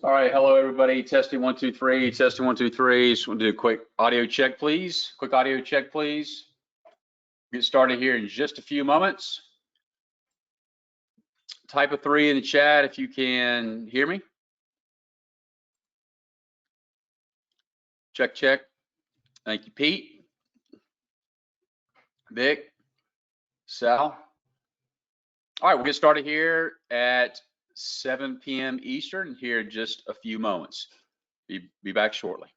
All right, hello everybody. Testing 1 2 3. Testing 1 2 3. Just want to do a quick audio check, please. Quick audio check, please. Get started here in just a few moments. Type a 3 in the chat if you can hear me. Check, check. Thank you, Pete, Vic, Sal. All right, we'll get started here at 7 p.m. Eastern here in just a few moments. Be back shortly.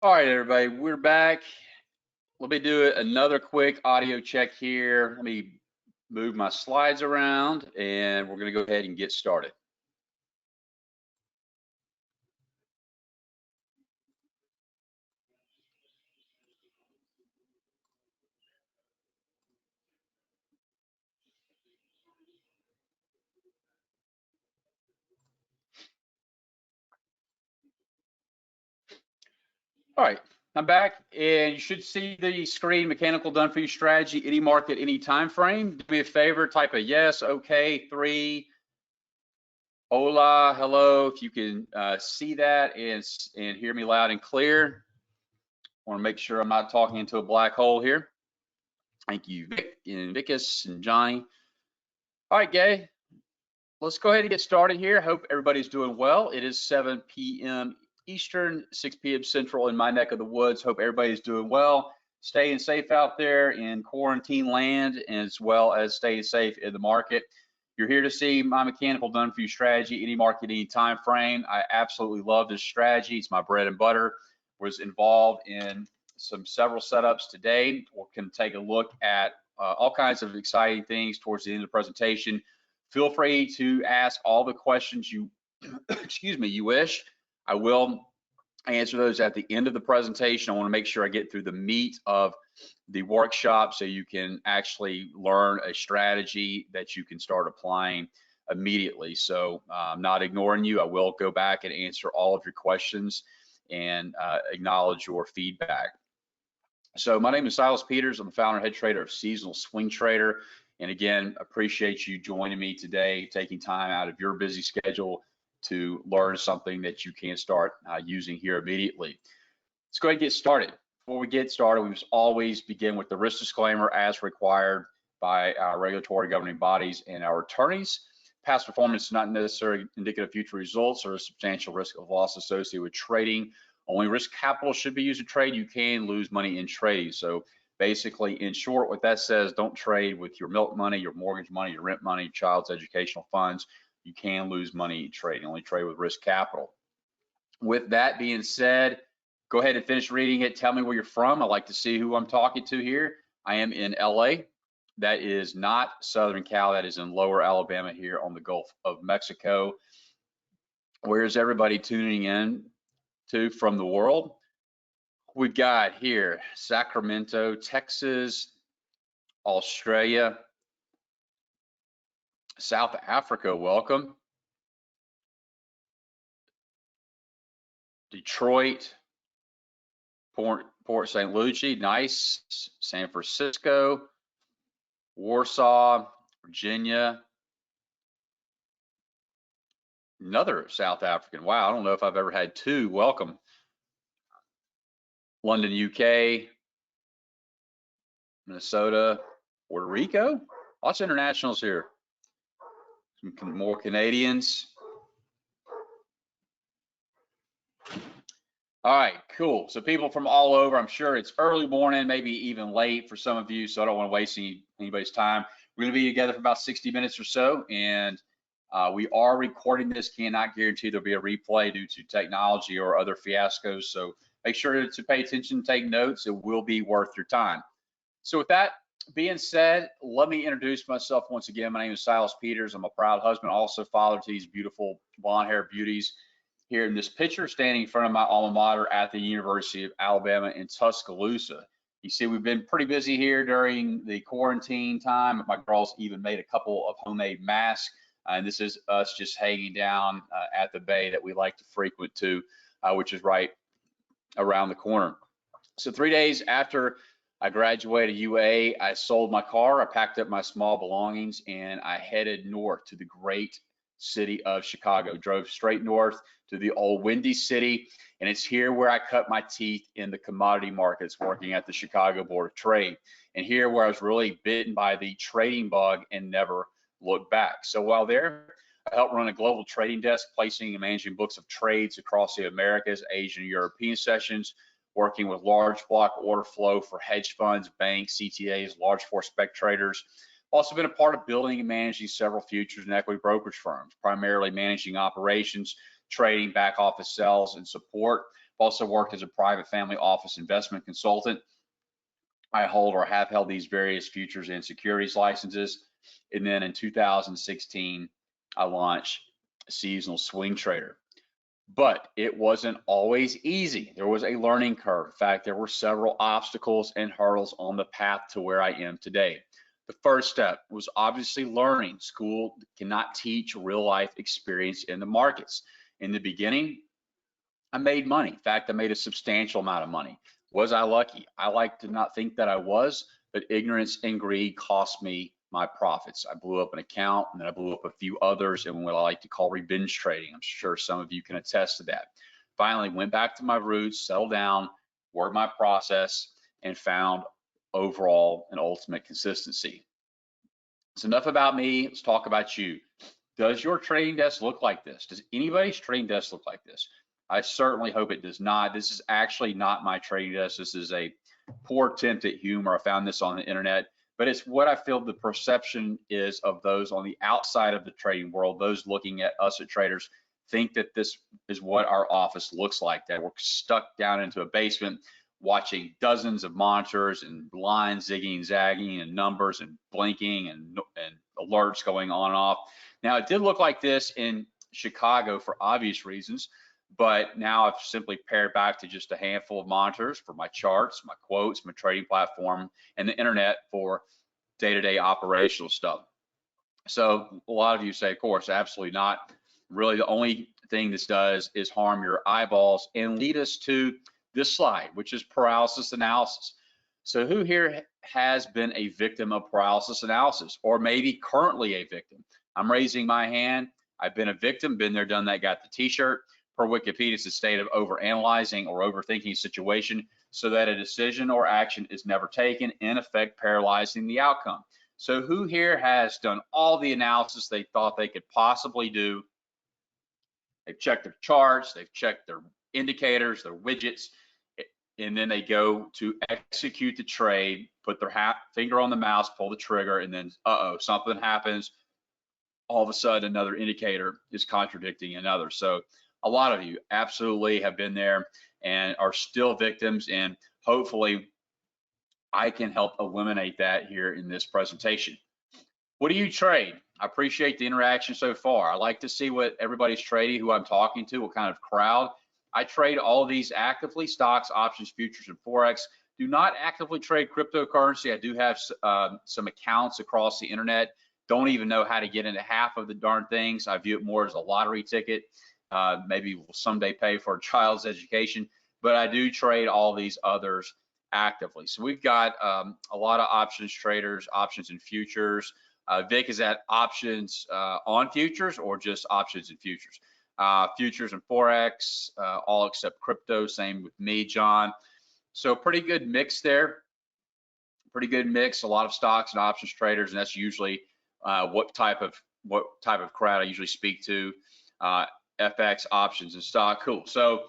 All right, everybody, we're back. Let me do another quick audio check here. Let me move my slides around and we're going to go ahead and get started. All right, I'm back, and you should see the screen, mechanical done for you strategy, any market, any time frame. Do me a favor, type a yes, okay, 3, hola, hello, if you can see that and hear me loud and clear. I want to make sure I'm not talking into a black hole here. Thank you, Vic and Vicus and Johnny. All right, Gay, let's go ahead and get started here. Hope everybody's doing well. It is 7 p.m. Eastern, 6 p.m. Central in my neck of the woods. Hope everybody's doing well, staying safe out there in quarantine land, as well as staying safe in the market. You're here to see my mechanical done for you strategy, any market, any time frame. I absolutely love this strategy. It's my bread and butter. Was involved in several setups today. We can take a look at all kinds of exciting things towards the end of the presentation. Feel free to ask all the questions you, excuse me, you wish. I will answer those at the end of the presentation. I want to make sure I get through the meat of the workshop so you can actually learn a strategy that you can start applying immediately. So I'm not ignoring you. I will go back and answer all of your questions and acknowledge your feedback. So my name is Silas Peters. I'm the founder and head trader of Seasonal Swing Trader. And again, appreciate you joining me today, taking time out of your busy schedule to learn something that you can start using here immediately. Let's go ahead and get started. Before we get started, we must always begin with the risk disclaimer as required by our regulatory governing bodies and our attorneys. Past performance is not necessarily indicative of future results or a substantial risk of loss associated with trading. Only risk capital should be used to trade. You can lose money in trading. So basically, in short, what that says, don't trade with your milk money, your mortgage money, your rent money, child's educational funds. You can lose money in trading. Only trade with risk capital. With that being said, go ahead and finish reading it. Tell me where you're from. I'd like to see who I'm talking to here. I am in LA. That is not Southern Cal. That is in lower Alabama here on the Gulf of Mexico. Where is everybody tuning in to from the world? We've got here Sacramento, Texas, Australia, South Africa, welcome. Detroit, Port St. Lucie, nice. San Francisco, Warsaw, Virginia, another South African. Wow, I don't know if I've ever had two. Welcome. London, UK, Minnesota, Puerto Rico. Lots of internationals here. Some more Canadians. All right, cool. So people from all over, I'm sure it's early morning, maybe even late for some of you, so I don't want to waste anybody's time. We're going to be together for about 60 minutes or so, and we are recording this. Cannot guarantee there'll be a replay due to technology or other fiascos, so make sure to pay attention, take notes. It will be worth your time. So with that being said, let me introduce myself once again. My name is Silas Peters. I'm a proud husband, also father to these beautiful blonde hair beauties here in this picture, standing in front of my alma mater at the University of Alabama in Tuscaloosa. You see, we've been pretty busy here during the quarantine time. My girls even made a couple of homemade masks, and this is us just hanging down at the bay that we like to frequent to, which is right around the corner. So 3 days after I graduated UA, I sold my car, I packed up my small belongings, and I headed north to the great city of Chicago. Drove straight north to the old Windy City, and it's here where I cut my teeth in the commodity markets working at the Chicago Board of Trade. And here where I was really bitten by the trading bug and never looked back. So while there, I helped run a global trading desk, placing and managing books of trades across the Americas, Asian, and European sessions, working with large block order flow for hedge funds, banks, CTAs, large force spec traders. Also been a part of building and managing several futures and equity brokerage firms, primarily managing operations, trading, back office sales, and support. Also worked as a private family office investment consultant. I hold or have held these various futures and securities licenses. And then in 2016, I launched Seasonal Swing Trader. But it wasn't always easy. There was a learning curve. In fact, there were several obstacles and hurdles on the path to where I am today. The first step was obviously learning. School cannot teach real life experience in the markets. In the beginning, I made money. In fact, I made a substantial amount of money. Was I lucky? I like to not think that I was, but ignorance and greed cost me my profits. I blew up an account and then I blew up a few others in what I like to call revenge trading. I'm sure some of you can attest to that. Finally, went back to my roots, settled down, worked my process, and found overall and ultimate consistency. So enough about me. Let's talk about you. Does your trading desk look like this? Does anybody's trading desk look like this? I certainly hope it does not. This is actually not my trading desk. This is a poor attempt at humor. I found this on the internet, but it's what I feel the perception is of those on the outside of the trading world. Those looking at us as traders think that this is what our office looks like, that we're stuck down into a basement watching dozens of monitors and lines zigging and zagging and numbers and blinking and alerts going on and off. Now, it did look like this in Chicago for obvious reasons, but now I've simply pared back to just a handful of monitors for my charts, my quotes, my trading platform, and the internet for day-to-day operational stuff. So a lot of you say, of course, absolutely not. Really, the only thing this does is harm your eyeballs and lead us to this slide, which is paralysis analysis. So who here has been a victim of paralysis analysis, or maybe currently a victim? I'm raising my hand. I've been a victim, been there, done that, got the t-shirt. Per Wikipedia, it's a state of overanalyzing or overthinking a situation so that a decision or action is never taken, in effect paralyzing the outcome. So who here has done all the analysis they thought they could possibly do? They've checked their charts, they've checked their indicators, their widgets, and then they go to execute the trade, put their finger on the mouse, pull the trigger, and then, something happens. All of a sudden, another indicator is contradicting another. So a lot of you absolutely have been there and are still victims, and hopefully I can help eliminate that here in this presentation. What do you trade? I appreciate the interaction so far. I like to see what everybody's trading, who I'm talking to, what kind of crowd. I trade all of these actively: stocks, options, futures, and Forex. Do not actively trade cryptocurrency. I do have some accounts across the internet. Don't even know how to get into half of the darn things. I view it more as a lottery ticket. Maybe we'll someday pay for a child's education, but I do trade all these others actively. So we've got a lot of options traders, options and futures. Vic, is that options on futures or just options and futures? Futures and Forex, all except crypto. Same with me, John. So pretty good mix there. Pretty good mix. A lot of stocks and options traders, and that's usually what type of crowd I usually speak to. FX, options, and stock. Cool. So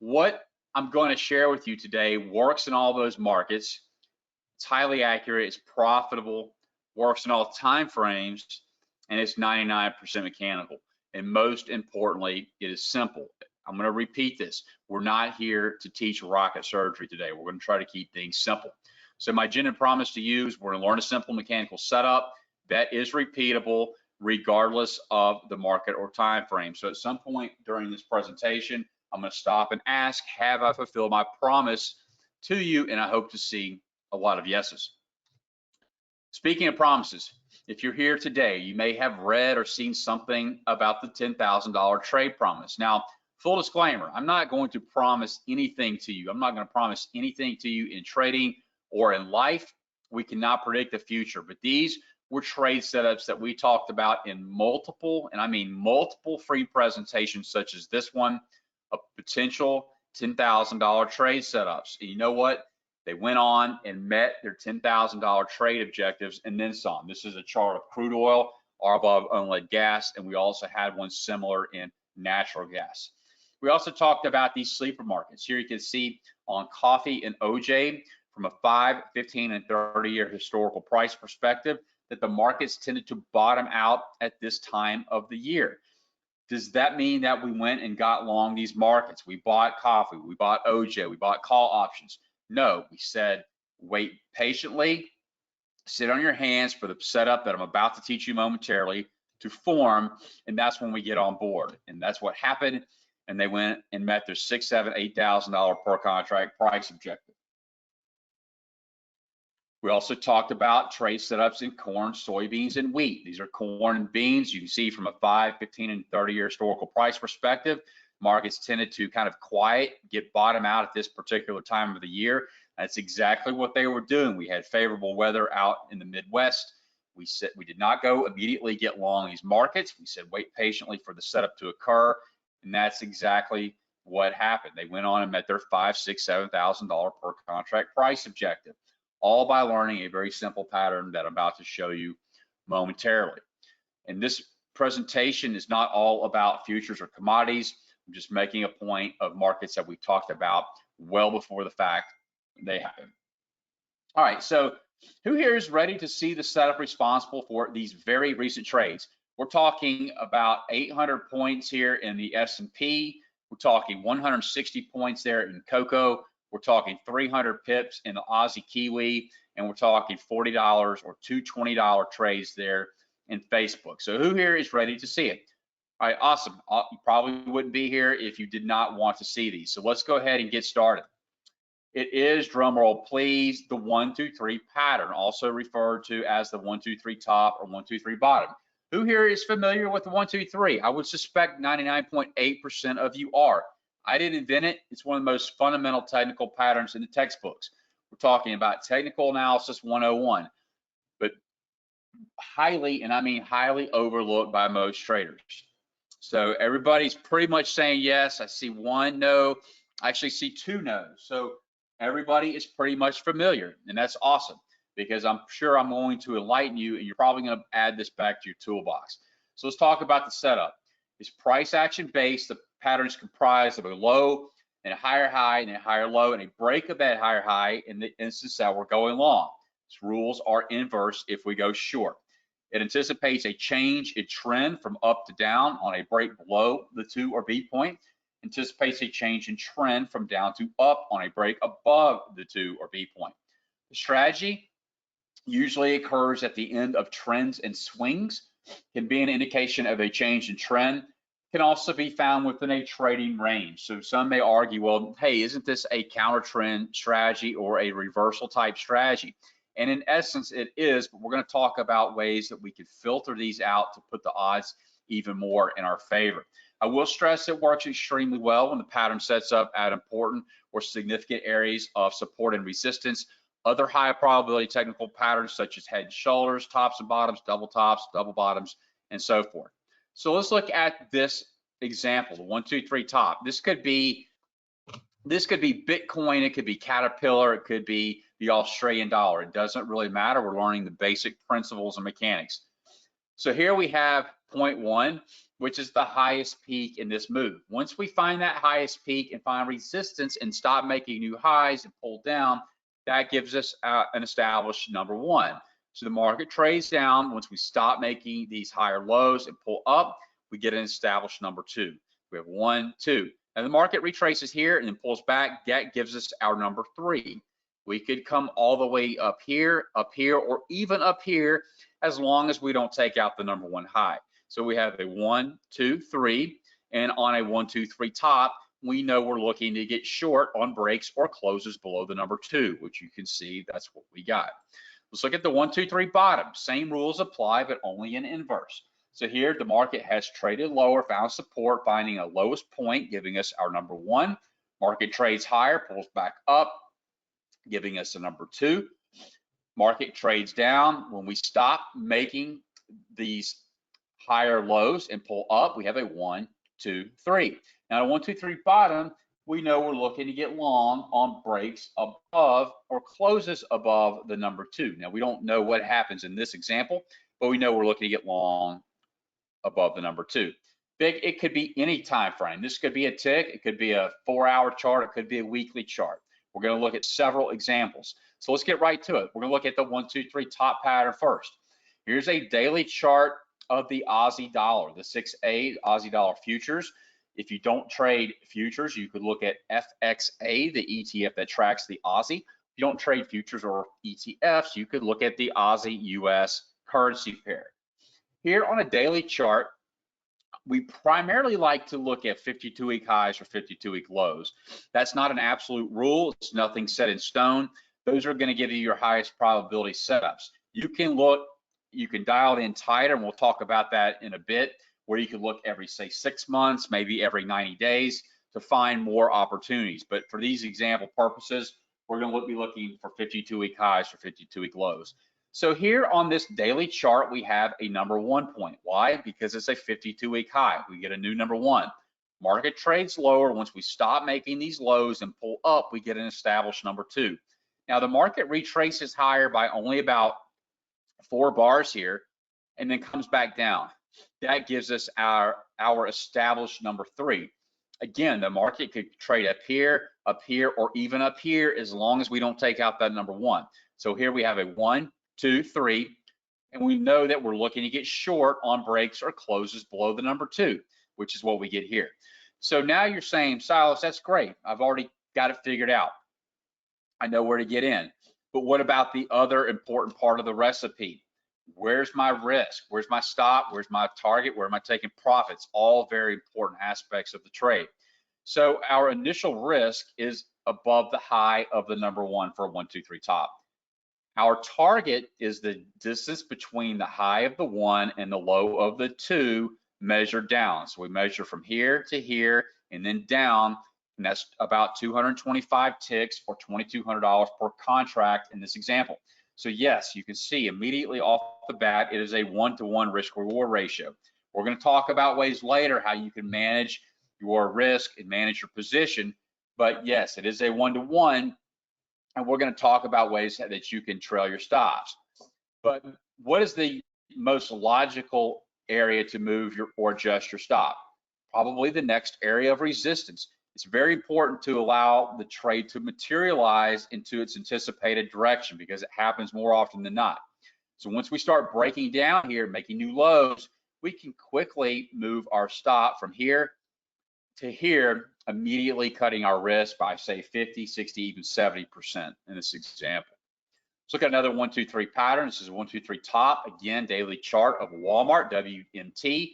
what I'm going to share with you today works in all those markets. It's highly accurate. It's profitable. Works in all time frames, and it's 99% mechanical. And most importantly, it is simple. I'm going to repeat this. We're not here to teach rocket surgery today. We're going to try to keep things simple. So my agenda promise to you is we're going to learn a simple mechanical setup that is repeatable regardless of the market or time frame. So at some point during this presentation, I'm going to stop and ask, have I fulfilled my promise to you? And I hope to see a lot of yeses. Speaking of promises, if you're here today, you may have read or seen something about the $10,000 trade promise. Now, full disclaimer, I'm not going to promise anything to you. I'm not going to promise anything to you in trading or in life. We cannot predict the future, but these were trade setups that we talked about in multiple, and I mean multiple, free presentations such as this one, of potential $10,000 trade setups. And you know what? They went on and met their $10,000 trade objectives and then some. This is a chart of crude oil, RBOB unleaded gas, and we also had one similar in natural gas. We also talked about these sleeper markets. Here you can see on coffee and OJ from a 5, 15, and 30-year historical price perspective that the markets tended to bottom out at this time of the year. Does that mean that we went and got long these markets? We bought coffee, we bought OJ, we bought call options. No, we said, wait patiently, sit on your hands for the setup that I'm about to teach you momentarily to form, and that's when we get on board. And that's what happened, and they went and met their $6,000, $7,000, $8,000 per contract price objective. We also talked about trade setups in corn, soybeans, and wheat. These are corn and beans. You can see from a 5, 15, and 30-year historical price perspective markets tended to kind of quiet, get bottom out at this particular time of the year. That's exactly what they were doing. We had favorable weather out in the Midwest. We said we did not go immediately get long these markets. We said wait patiently for the setup to occur, and that's exactly what happened. They went on and met their $5,000, $6,000, $7,000 per contract price objective, all by learning a very simple pattern that I'm about to show you momentarily. And this presentation is not all about futures or commodities. I'm just making a point of markets that we talked about well before the fact they happen. All right, so who here is ready to see the setup responsible for these very recent trades? We're talking about 800 points here in the S&P. We're talking 160 points there in cocoa. We're talking 300 pips in the Aussie Kiwi, and we're talking $40 or two $20 trades there in Facebook. So who here is ready to see it? All right, awesome. You probably wouldn't be here if you did not want to see these. So let's go ahead and get started. It is, drum roll please, the 1, 2, 3 pattern, also referred to as the 1, 2, 3 top or 1, 2, 3 bottom. Who here is familiar with the 1, 2, 3? I would suspect 99.8% of you are. I didn't invent it. It's one of the most fundamental technical patterns in the textbooks. We're talking about technical analysis 101, but highly, and I mean highly, overlooked by most traders. So everybody's pretty much saying yes. I see one no. I actually see two no's. So everybody is pretty much familiar, and that's awesome because I'm sure I'm going to enlighten you, and you're probably going to add this back to your toolbox. So let's talk about the setup. It's price action based. The pattern is comprised of a low and a higher high and a higher low and a break of that higher high in the instance that we're going long. Its rules are inverse if we go short. It anticipates a change in trend from up to down on a break below the 2 or B point. Anticipates a change in trend from down to up on a break above the 2 or B point. The strategy usually occurs at the end of trends and swings, can be an indication of a change in trend, can also be found within a trading range. So some may argue, well, hey, isn't this a counter trend strategy or a reversal type strategy? And in essence, it is, but we're going to talk about ways that we can filter these out to put the odds even more in our favor. I will stress it works extremely well when the pattern sets up at important or significant areas of support and resistance. Other high probability technical patterns such as head and shoulders, tops and bottoms, double bottoms, and so forth. So let's look at this example, the 1, 2, 3 top. This could be Bitcoin, it could be Caterpillar, it could be the Australian dollar. It doesn't really matter. We're learning the basic principles and mechanics. So here we have point 1, which is the highest peak in this move. Once we find that highest peak and find resistance and stop making new highs and pull down, that gives us an established number 1. So the market trades down. Once we stop making these higher lows and pull up, we get an established number 2. We have 1, 2. And the market retraces here and then pulls back. That gives us our number 3. We could come all the way up here, or even up here, as long as we don't take out the number 1 high. So we have a 1, 2, 3, and on a 1, 2, 3 top, we know we're looking to get short on breaks or closes below the number 2, which you can see that's what we got. Let's look at the 1, 2, 3 bottom. Same rules apply, but only in inverse. So here the market has traded lower, found support, finding a lowest point, giving us our number 1. Market trades higher, pulls back up, giving us a number 2. Market trades down. When we stop making these higher lows and pull up, we have a 1, 2, 3. Now, a 1, 2, 3 bottom, we know we're looking to get long on breaks above or closes above the number 2. Now, we don't know what happens in this example, but we know we're looking to get long above the number 2. It could be any time frame. This could be a tick, it could be a 4-hour chart, it could be a weekly chart. We're going to look at several examples. So let's get right to it. We're going to look at the 1, 2, 3 top pattern first. Here's a daily chart of the Aussie dollar, the 6A Aussie dollar futures. If you don't trade futures, you could look at FXA, the ETF that tracks the Aussie. If you don't trade futures or ETFs, you could look at the Aussie US currency pair. Here on a daily chart, we primarily like to look at 52-week highs or 52-week lows. That's not an absolute rule. It's nothing set in stone. Those are going to give you your highest probability setups. You can dial it in tighter, and we'll talk about that in a bit, where you could look every, say, 6 months, maybe every 90 days to find more opportunities. But for these example purposes, we're going to be looking for 52-week highs for 52-week lows. So here on this daily chart, we have a number 1 point. Why? Because it's a 52-week high. We get a new number 1. Market trades lower. Once we stop making these lows and pull up, we get an established number 2. Now the market retraces higher by only about 4 bars here and then comes back down. That gives us our established number 3. Again, the market could trade up here, or even up here, as long as we don't take out that number 1. So here we have a 1, 2, 3, and we know that we're looking to get short on breaks or closes below the number 2, which is what we get here. So now you're saying, Silas, that's great. I've already got it figured out. I know where to get in. But what about the other important part of the recipe? Where's my risk? Where's my stop? Where's my target? Where am I taking profits? All very important aspects of the trade. So our initial risk is above the high of the number 1 for a 1, 2, 3 top. Our target is the distance between the high of the 1 and the low of the 2 measured down. So we measure from here to here and then down, and that's about 225 ticks or $2,200 per contract in this example. So yes, you can see immediately off the bat, it is a 1-to-1 risk reward ratio. We're going to talk about ways later how you can manage your risk and manage your position, but yes, it is a 1-to-1, and we're going to talk about ways that you can trail your stops. But what is the most logical area to move or adjust your stop? Probably the next area of resistance. It's very important to allow the trade to materialize into its anticipated direction because it happens more often than not. So once we start breaking down here, making new lows, we can quickly move our stop from here to here, immediately cutting our risk by, say, 50, 60, even 70% in this example. Let's look at another 1, 2, 3 pattern. This is a 1, 2, 3 top. Again, daily chart of Walmart, WMT.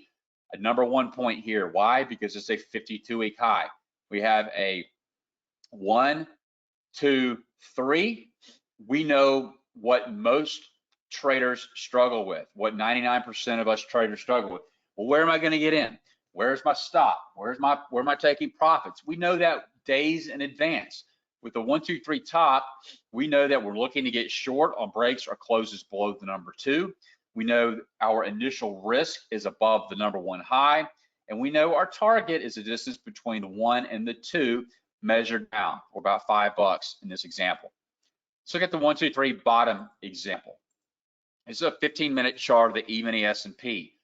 A number 1 point here. Why? Because it's a 52-week high. We have a 1, 2, 3. We know what most traders struggle with, what 99% of us traders struggle with. Well, where am I going to get in? Where's my stop? Where am I taking profits? We know that days in advance. With the 1, 2, 3 top, we know that we're looking to get short on breaks or closes below the number 2. We know our initial risk is above the number 1 high. And we know our target is the distance between the 1 and the 2 measured down, or about $5 in this example. Let's look at the 1, 2, 3 bottom example. This is a 15-minute chart of the E-mini S&P.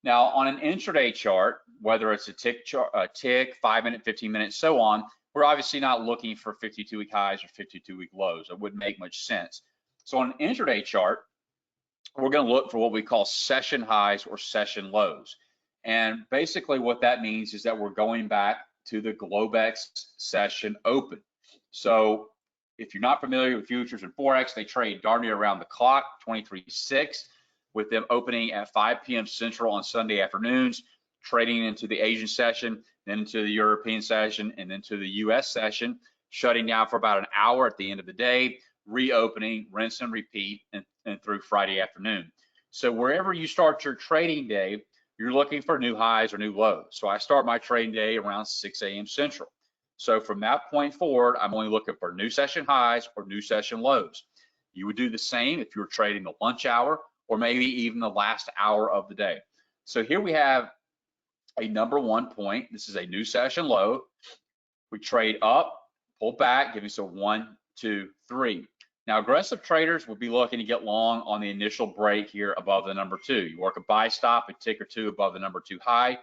Now, on an intraday chart, whether it's a tick, 5-minute, 15-minute, so on, we're obviously not looking for 52-week highs or 52-week lows. It wouldn't make much sense. So on an intraday chart, we're going to look for what we call session highs or session lows. And basically what that means is that we're going back to the Globex session open. So if you're not familiar with futures and Forex, they trade darn near around the clock, 23/6, with them opening at 5 p.m. Central on Sunday afternoons, trading into the Asian session, then into the European session, and then to the US session, shutting down for about an hour at the end of the day, reopening, rinse and repeat, and through Friday afternoon. So wherever you start your trading day, you're looking for new highs or new lows. So I start my trading day around 6 a.m. Central. So from that point forward, I'm only looking for new session highs or new session lows. You would do the same if you were trading the lunch hour or maybe even the last hour of the day. So here we have a number 1 point. This is a new session low. We trade up, pull back, giving us a 1, 2, 3. Now, aggressive traders will be looking to get long on the initial break here above the number 2. You work a buy stop, a tick or 2 above the number 2 high,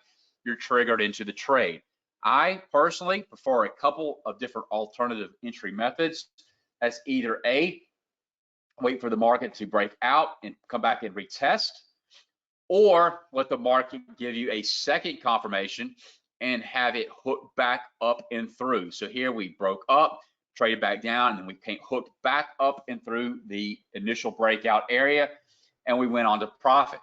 you're triggered into the trade. I personally prefer a couple of different alternative entry methods. That's either A, wait for the market to break out and come back and retest, or let the market give you a second confirmation and have it hook back up and through. So here we broke up, traded back down, and then we came hooked back up and through the initial breakout area, and we went on to profit.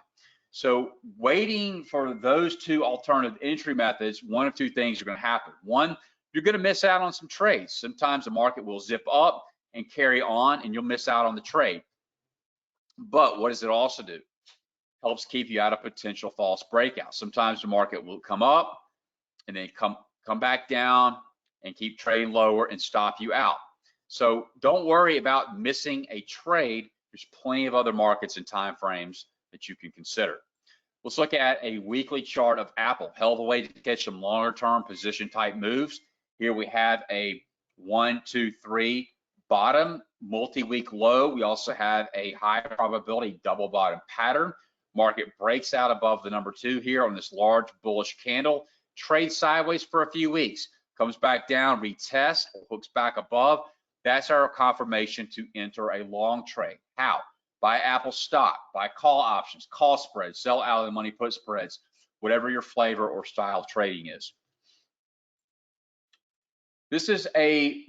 So waiting for those 2 alternative entry methods, one of 2 things are going to happen. One, you're going to miss out on some trades. Sometimes the market will zip up and carry on, and you'll miss out on the trade. But what does it also do? helps keep you out of potential false breakouts. Sometimes the market will come up and then come back down and keep trading lower and stop you out. So don't worry about missing a trade. There's plenty of other markets and time frames that you can consider. Let's look at a weekly chart of Apple. Hell of a way to catch some longer term position type moves. Here we have a 1, 2, 3 bottom, multi-week low. We also have a high probability double bottom pattern. Market breaks out above the number 2 here on this large bullish candle. Trades sideways for a few weeks, comes back down, retests, hooks back above. That's our confirmation to enter a long trade. How? Buy Apple stock, buy call options, call spreads, sell out of the money put spreads, whatever your flavor or style of trading is. This is a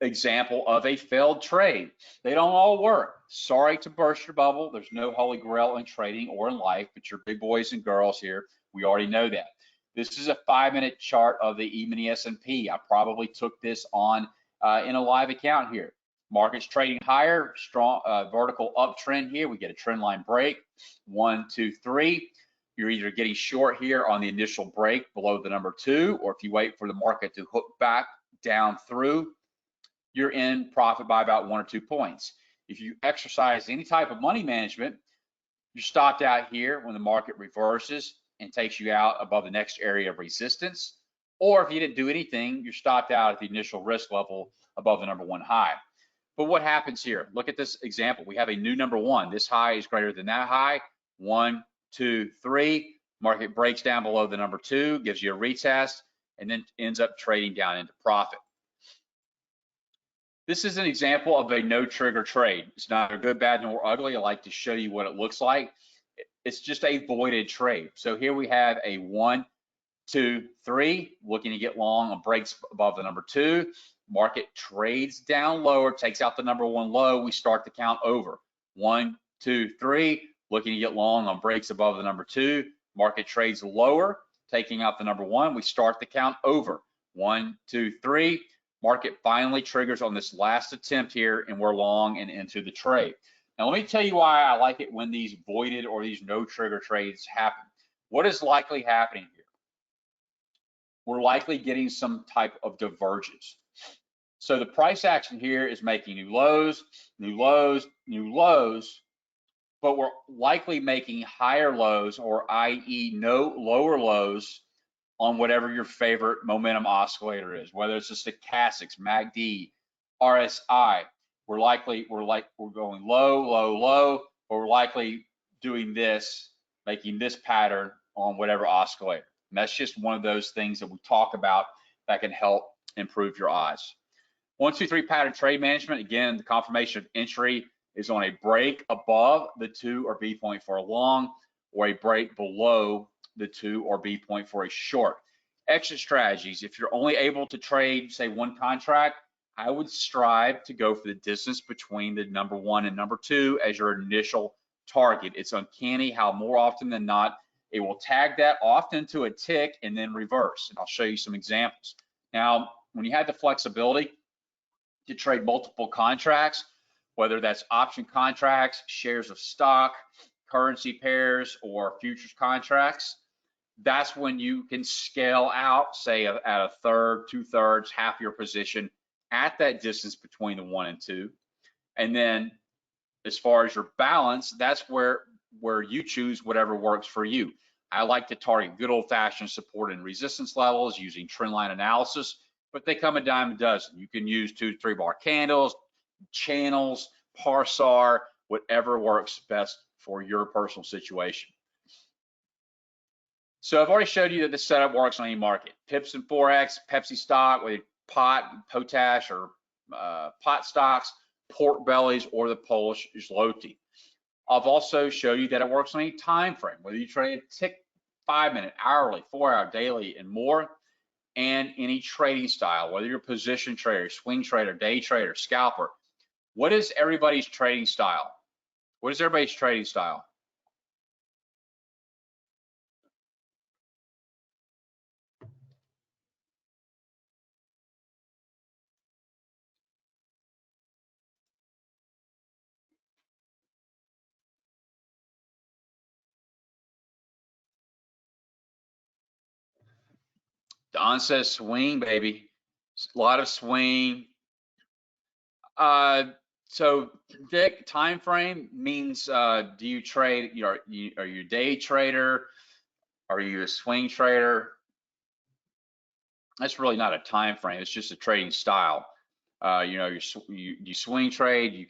example of a failed trade. They don't all work. Sorry to burst your bubble. There's no holy grail in trading or in life, but you're big boys and girls here. We already know that. This is a 5-minute chart of the E-mini S&P. I probably took this on in a live account here. Market's trading higher, strong vertical uptrend here. We get a trend line break, 1, 2, 3. You're either getting short here on the initial break below the number 2, or if you wait for the market to hook back down through, you're in profit by about 1 or 2 points. If you exercise any type of money management, you're stopped out here when the market reverses and takes you out above the next area of resistance. Or if you didn't do anything, you're stopped out at the initial risk level above the number 1 high. But what happens here? Look at this example. We have a new number 1. This high is greater than that high. 1, 2, 3. Market breaks down below the number 2, gives you a retest, and then ends up trading down into profit. This is an example of a no trigger trade. It's neither good, bad, nor ugly. I like to show you what it looks like. It's just a voided trade. So here we have a 1, 2, 3, looking to get long on breaks above the number 2. Market trades down lower, takes out the number 1 low. We start the count over. 1, 2, 3, looking to get long on breaks above the number 2. Market trades lower, taking out the number 1. We start the count over. 1, 2, 3. Market finally triggers on this last attempt here, and we're long and into the trade. Now, let me tell you why I like it when these voided or these no trigger trades happen. What is likely happening here? We're likely getting some type of divergence. So the price action here is making new lows, new lows, new lows, but we're likely making higher lows, or i.e. no lower lows on whatever your favorite momentum oscillator is, whether it's the stochastics, MACD, RSI. We're going low, low, low, but we're likely doing this, making this pattern on whatever oscillator. And that's just one of those things that we talk about that can help improve your odds. 1, 2, 3 pattern trade management. Again, the confirmation of entry is on a break above the 2 or B point for a long, or a break below the 2 or B point for a short. Exit strategies. If you're only able to trade, say, 1 contract, I would strive to go for the distance between the number 1 and number 2 as your initial target. It's uncanny how more often than not, it will tag that often to a tick and then reverse. And I'll show you some examples. Now, when you have the flexibility to trade multiple contracts, whether that's option contracts, shares of stock, currency pairs, or futures contracts, that's when you can scale out, say, at a third, 2/3, half your position at that distance between the 1 and 2. And then as far as your balance, that's where you choose whatever works for you. I like to target good old-fashioned support and resistance levels using trendline analysis, but they come a dime a dozen. You can use 2 to 3 bar candles, channels, parsar, whatever works best for your personal situation. So I've already showed you that this setup works on any market. Pips and Forex, Pepsi stock with pot, potash, or pot stocks, pork bellies, or the Polish zloty. I've also showed you that it works on any time frame, whether you trade tick, 5-minute, hourly, 4-hour, daily, and more, and any trading style, whether you're a position trader, swing trader, day trader, scalper. What is everybody's trading style? What is everybody's trading style? Don says swing, baby. A lot of swing. So Dick, time frame means do you trade? Are you a day trader? Are you a swing trader? That's really not a time frame. It's just a trading style. You know, you swing trade. You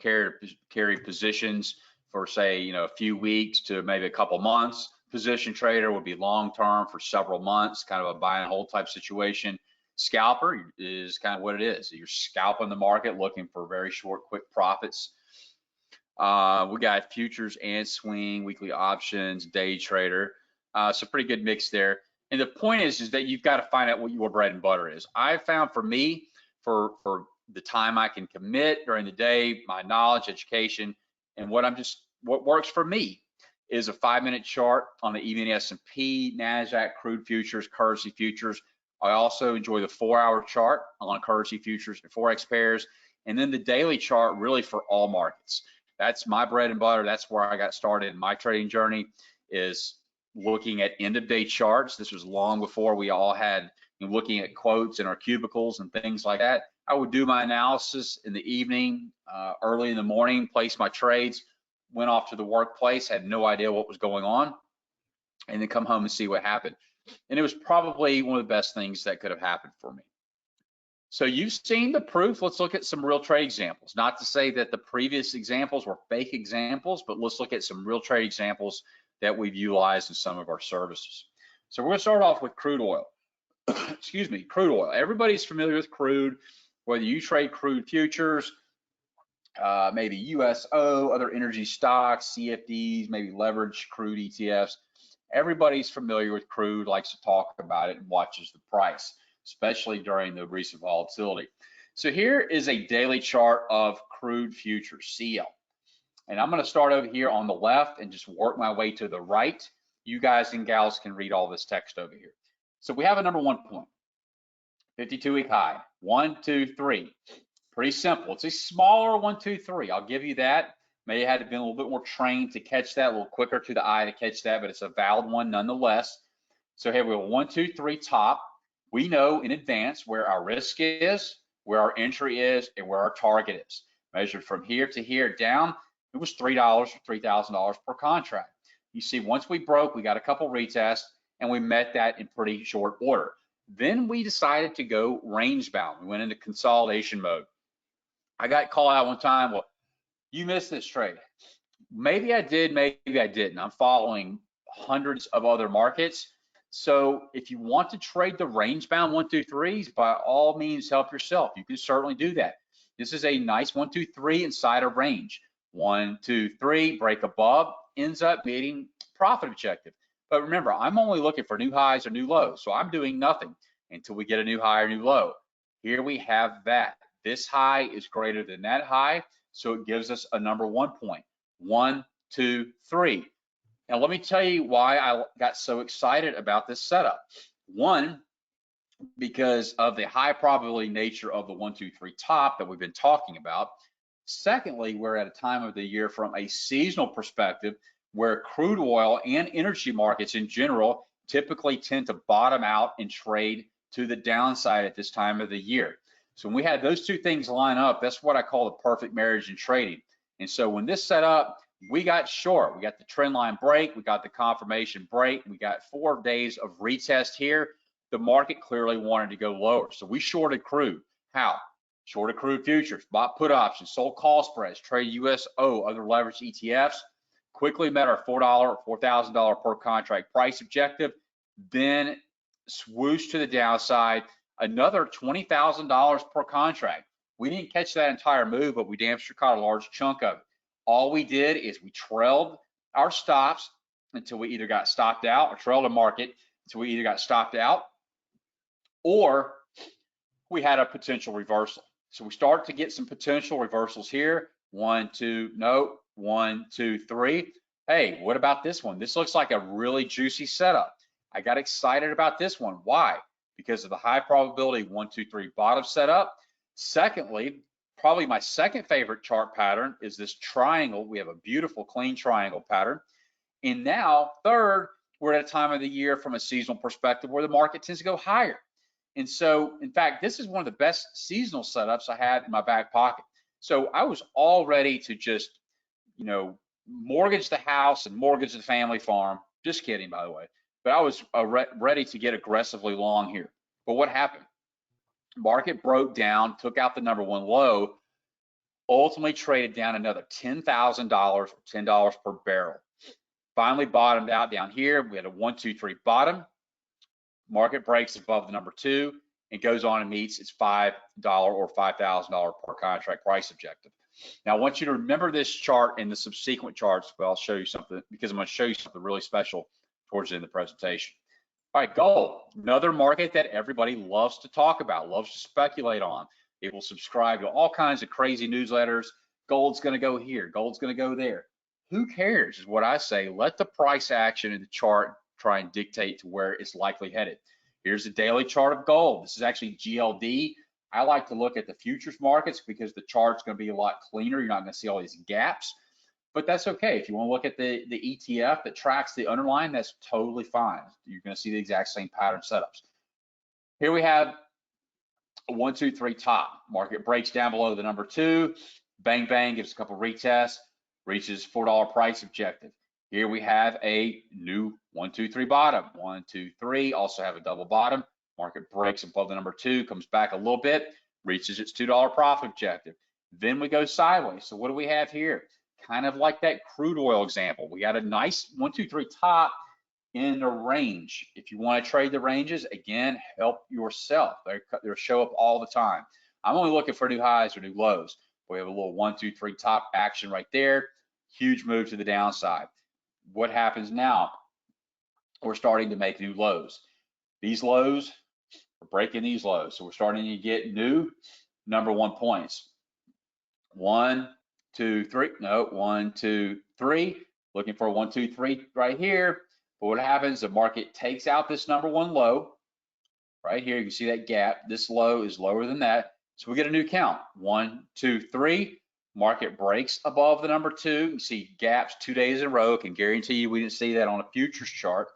carry positions for, say, you know, a few weeks to maybe a couple months. Position trader would be long term for several months, kind of a buy and hold type situation. Scalper is kind of what it is. You're scalping the market, looking for very short, quick profits. We got futures and swing, weekly options, day trader. So pretty good mix there. And the point is that you've got to find out what your bread and butter is. I found for me, for the time I can commit during the day, my knowledge, education, and what works for me is a 5-minute chart on the evening S&P, NASDAQ, crude futures, currency futures. I also enjoy the 4-hour chart on currency futures and Forex pairs, and then the daily chart really for all markets. That's my bread and butter. That's where I got started in my trading journey, is looking at end of day charts. This was long before we all had, you know, looking at quotes in our cubicles and things like that. I would do my analysis in the evening, early in the morning, place my trades, went off to the workplace, had no idea what was going on, and then come home and see what happened. And it was probably one of the best things that could have happened for me. So you've seen the proof. Let's look at some real trade examples. Not to say that the previous examples were fake examples, but let's look at some real trade examples that we've utilized in some of our services. So we're going to start off with crude oil. Excuse me, crude oil. Everybody's familiar with crude, whether you trade crude futures, maybe USO, other energy stocks, CFDs, maybe leverage crude ETFs. Everybody's familiar with crude, likes to talk about it and watches the price, especially during the recent volatility. So here is a daily chart of crude futures, CL. And I'm going to start over here on the left and just work my way to the right. You guys and gals can read all this text over here. So we have a number 1 point, 52-week high, 1, 2, 3. Pretty simple. It's a smaller 1, 2, 3. I'll give you that. May have had to be a little bit more trained to catch that, a little quicker to the eye to catch that, but it's a valid one nonetheless. So here we have 1, 2, 3 top. We know in advance where our risk is, where our entry is, and where our target is. Measured from here to here down, it was $3 or $3,000 per contract. You see, once we broke, we got a couple retests, and we met that in pretty short order. Then we decided to go range bound. We went into consolidation mode. I got called out one time, well, you missed this trade. Maybe I did, maybe I didn't. I'm following hundreds of other markets. So if you want to trade the range bound 1, 2, 3s, by all means, help yourself. You can certainly do that. This is a nice 1, 2, 3 inside a range. 1, 2, 3, break above, ends up meeting profit objective. But remember, I'm only looking for new highs or new lows. So I'm doing nothing until we get a new high or new low. Here we have that. This high is greater than that high. So it gives us a number 1 point. 1, 2, 3. Now, let me tell you why I got so excited about this setup. One, because of the high probability nature of the 1, 2, 3 top that we've been talking about. Secondly, we're at a time of the year from a seasonal perspective where crude oil and energy markets in general typically tend to bottom out and trade to the downside at this time of the year. So when we had those two things line up, that's what I call the perfect marriage in trading. And so when this set up, we got short. We got the trend line break. We got the confirmation break. We got 4 days of retest here. The market clearly wanted to go lower. So we shorted crude. How? Shorted crude futures, bought put options, sold call spreads, trade USO, other leveraged ETFs, quickly met our $4 or $4,000 per contract price objective, then swooshed to the downside, another $20,000 per contract. We didn't catch that entire move, but we damn sure caught a large chunk of it. All we did is we trailed our stops until we either got stopped out, or trailed the market until we either got stopped out or we had a potential reversal. So we start to get some potential reversals here. 1, 2, no, 1, 2, 3. Hey, what about this one? This looks like a really juicy setup. I got excited about this one. Why? Because of the high probability 1, 2, 3 bottom setup. Secondly, probably my second favorite chart pattern is this triangle. We have a beautiful clean triangle pattern. And now, third, we're at a time of the year from a seasonal perspective where the market tends to go higher. And so, in fact, this is one of the best seasonal setups I had in my back pocket. So I was all ready to just, mortgage the house and mortgage the family farm. Just kidding, by the way. But I was ready to get aggressively long here. But what happened? Market broke down, took out the number one low, ultimately traded down another $10,000, $10 per barrel. Finally bottomed out down here. We had a 1, 2, 3 bottom. Market breaks above the number two and goes on and meets its $5 or $5,000 per contract price objective. Now, I want you to remember this chart and the subsequent charts, but I'll show you something because I'm going to show you something really special towards the end of the presentation. All right, gold, another market that everybody loves to talk about, loves to speculate on. It will subscribe to all kinds of crazy newsletters. Gold's going to go here, gold's going to go there. Who cares is what I say. Let the price action in the chart try and dictate to where it's likely headed. Here's the daily chart of gold. This is actually GLD. I like to look at the futures markets because the chart's going to be a lot cleaner. You're not going to see all these gaps, but that's okay. If you want to look at the ETF that tracks the underlying, that's totally fine. You're going to see the exact same pattern setups. Here we have a 1, 2, 3 top. Market breaks down below the number two. Bang, bang, gives a couple retests, reaches $4 price objective. Here we have a new 1, 2, 3 bottom. 1, 2, 3. Also have a double bottom. Market breaks above the number two, comes back a little bit, reaches its $2 profit objective. Then we go sideways. So what do we have here? Kind of like that crude oil example. We got a nice 1, 2, 3 top in the range. If you want to trade the ranges, again, help yourself. They'll show up all the time. I'm only looking for new highs or new lows. We have a little 1, 2, 3 top action right there. Huge move to the downside. What happens now? We're starting to make new lows. These lows are breaking these lows. So we're starting to get new number one points. 1, 2, 3. No, 1, 2, 3. Looking for 1, 2, 3 right here. But what happens? The market takes out this number one low right here. You can see that gap. This low is lower than that. So we get a new count. 1, 2, 3. Market breaks above the number two. You see gaps 2 days in a row. I can guarantee you we didn't see that on a futures chart.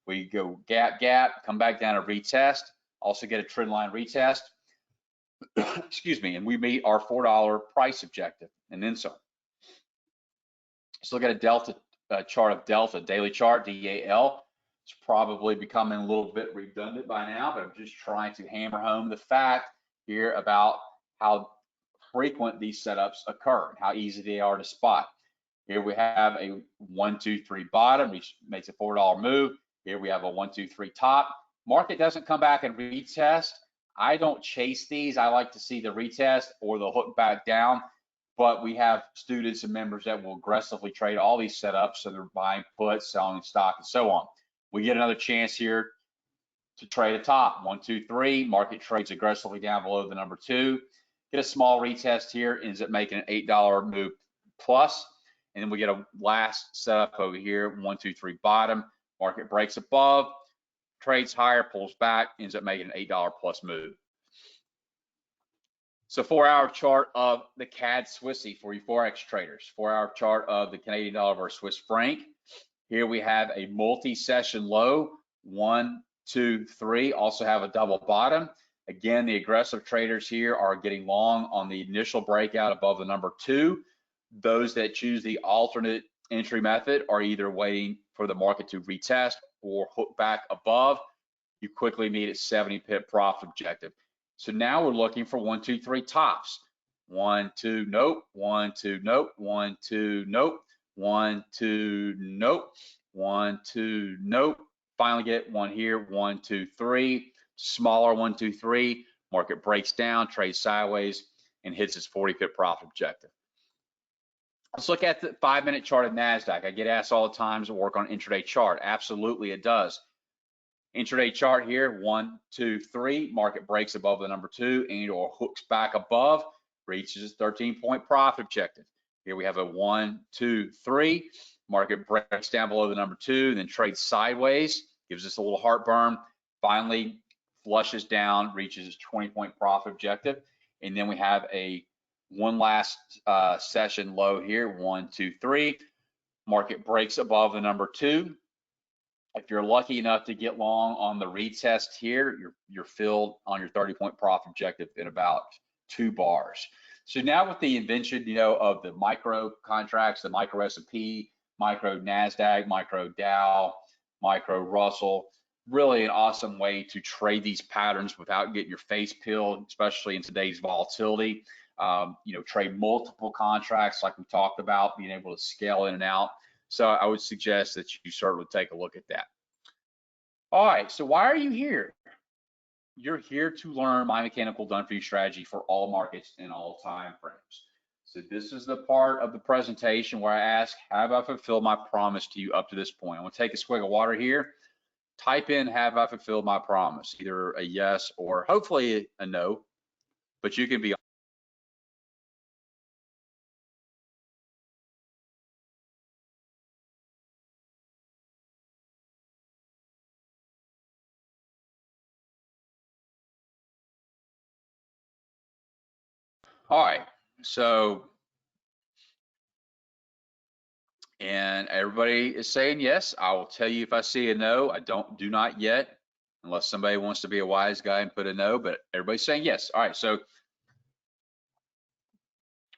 We go gap, gap, come back down to retest. Also get a trend line retest. Excuse me, and we meet our $4 price objective and then some. Let's look at a Delta chart of Delta, daily chart, DAL. It's probably becoming a little bit redundant by now, but I'm just trying to hammer home the fact here about how frequent these setups occur and how easy they are to spot. Here we have a 1, 2, 3 bottom, which makes a $4 move. Here we have a 1, 2, 3 top. Market doesn't come back and retest. I don't chase these. I like to see the retest or the hook back down, but we have students and members that will aggressively trade all these setups. So they're buying puts, selling stock, and so on. We get another chance here to trade a top. 1, 2, 3. Market trades aggressively down below the number two. Get a small retest here, ends up making an $8 move plus. And then we get a last setup over here, 1, 2, 3 bottom. Market breaks above, trades higher, pulls back, ends up making an $8 plus move. So 4-hour chart of the CAD Swissy for you Forex traders. 4-hour chart of the Canadian dollar versus Swiss franc. Here we have a multi-session low, 1, 2, 3. Also have a double bottom. Again, the aggressive traders here are getting long on the initial breakout above the number two. Those that choose the alternate entry method are either waiting for the market to retest or hook back above. You quickly meet its 70 pip profit objective. So now we're looking for 1, 2, 3 tops. 1, 2, nope. 1, 2, nope. 1, 2, nope. 1, 2, nope. 1, 2, nope. Finally get one here. 1, 2, 3. Smaller 1, 2, 3. Market breaks down, trades sideways, and hits its 40 pip profit objective. Let's look at the 5-minute chart of NASDAQ. I get asked all the time to work on intraday chart. Absolutely, it does. Intraday chart here, 1, 2, 3. Market breaks above the number two and or hooks back above, reaches its 13-point profit objective. Here we have a 1, 2, 3. Market breaks down below the number two, then trades sideways, gives us a little heartburn. Finally, flushes down, reaches its 20-point profit objective. And then we have a one last session low here, 1, 2, 3. Market breaks above the number two, If you're lucky enough to get long on the retest here, you're filled on your 30-point profit objective in about 2 bars. So now with the invention, of the micro contracts, the micro S&P, micro NASDAQ, micro Dow, micro Russell, really an awesome way to trade these patterns without getting your face peeled, especially in today's volatility. Trade multiple contracts like we talked about, being able to scale in and out. So I would suggest that you certainly take a look at that. All right, so why are you here? You're here to learn my mechanical done-for-you strategy for all markets and all time frames. So this is the part of the presentation where I ask, have I fulfilled my promise to you up to this point? I'm gonna take a swig of water here. Type in, have I fulfilled my promise? Either a yes or hopefully a no, but you can be. All right, so, and everybody is saying yes. I will tell you if I see a no. I do not yet, unless somebody wants to be a wise guy and put a no, but everybody's saying yes. All right, so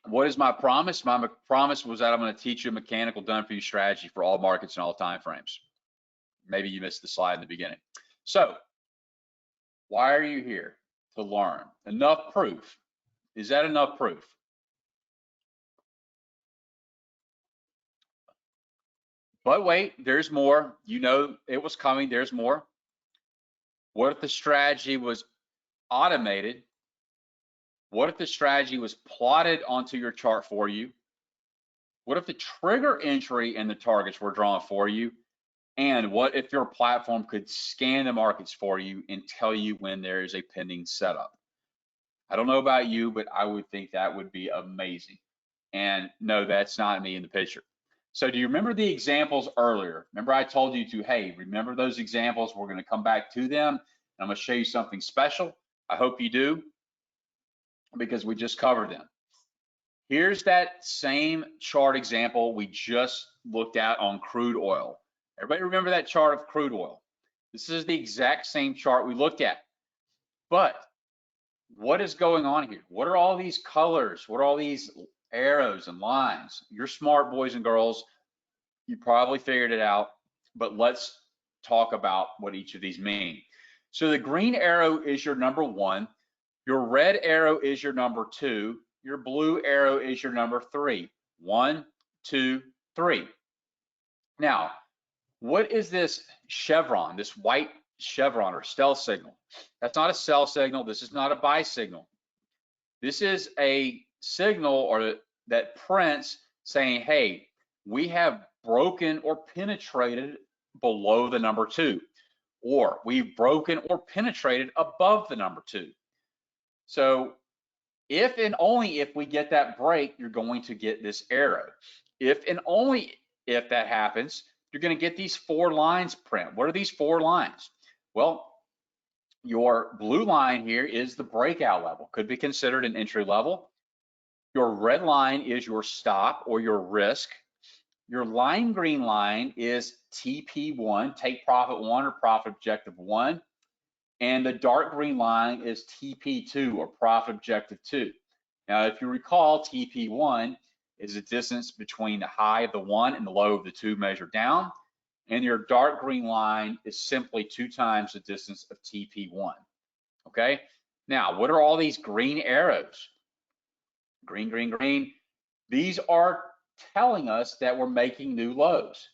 what is my promise? My promise was that I'm going to teach you a mechanical done-for-you strategy for all markets and all time frames. Maybe you missed the slide in the beginning. So why are you here? To learn. Enough proof. Is that enough proof? But wait, there's more. You know it was coming. There's more. What if the strategy was automated? What if the strategy was plotted onto your chart for you? What if the trigger entry and the targets were drawn for you? And what if your platform could scan the markets for you and tell you when there is a pending setup? I don't know about you, but I would think that would be amazing. And no, that's not me in the picture. So do you remember the examples earlier? Remember I told you to, hey, remember those examples? We're going to come back to them. And I'm going to show you something special. I hope you do, because we just covered them. Here's that same chart example we just looked at on crude oil. Everybody remember that chart of crude oil? This is the exact same chart we looked at. But what is going on here? What are all these colors? What are all these arrows and lines? You're smart, boys and girls. You probably figured it out, but let's talk about what each of these mean. So the green arrow is your number 1. Your red arrow is your number 2. Your blue arrow is your number 3. 1, 2, 3. Now, what is this chevron, this white chevron or sell signal? That's not a sell signal. This is not a buy signal. This is a signal that prints saying, hey, we have broken or penetrated below the number 2, or we've broken or penetrated above the number 2. So if and only if we get that break, you're going to get this arrow. If and only if that happens, you're going to get these 4 lines print. What are these 4 lines? Well, your blue line here is the breakout level, could be considered an entry level. Your red line is your stop or your risk. Your lime green line is TP1, take profit 1 or profit objective 1. And the dark green line is TP2 or profit objective 2. Now, if you recall, TP1 is the distance between the high of the 1 and the low of the 2 measured down. And your dark green line is simply 2 times the distance of TP1. Okay? Now, what are all these green arrows? Green, green, green. These are telling us that we're making new lows.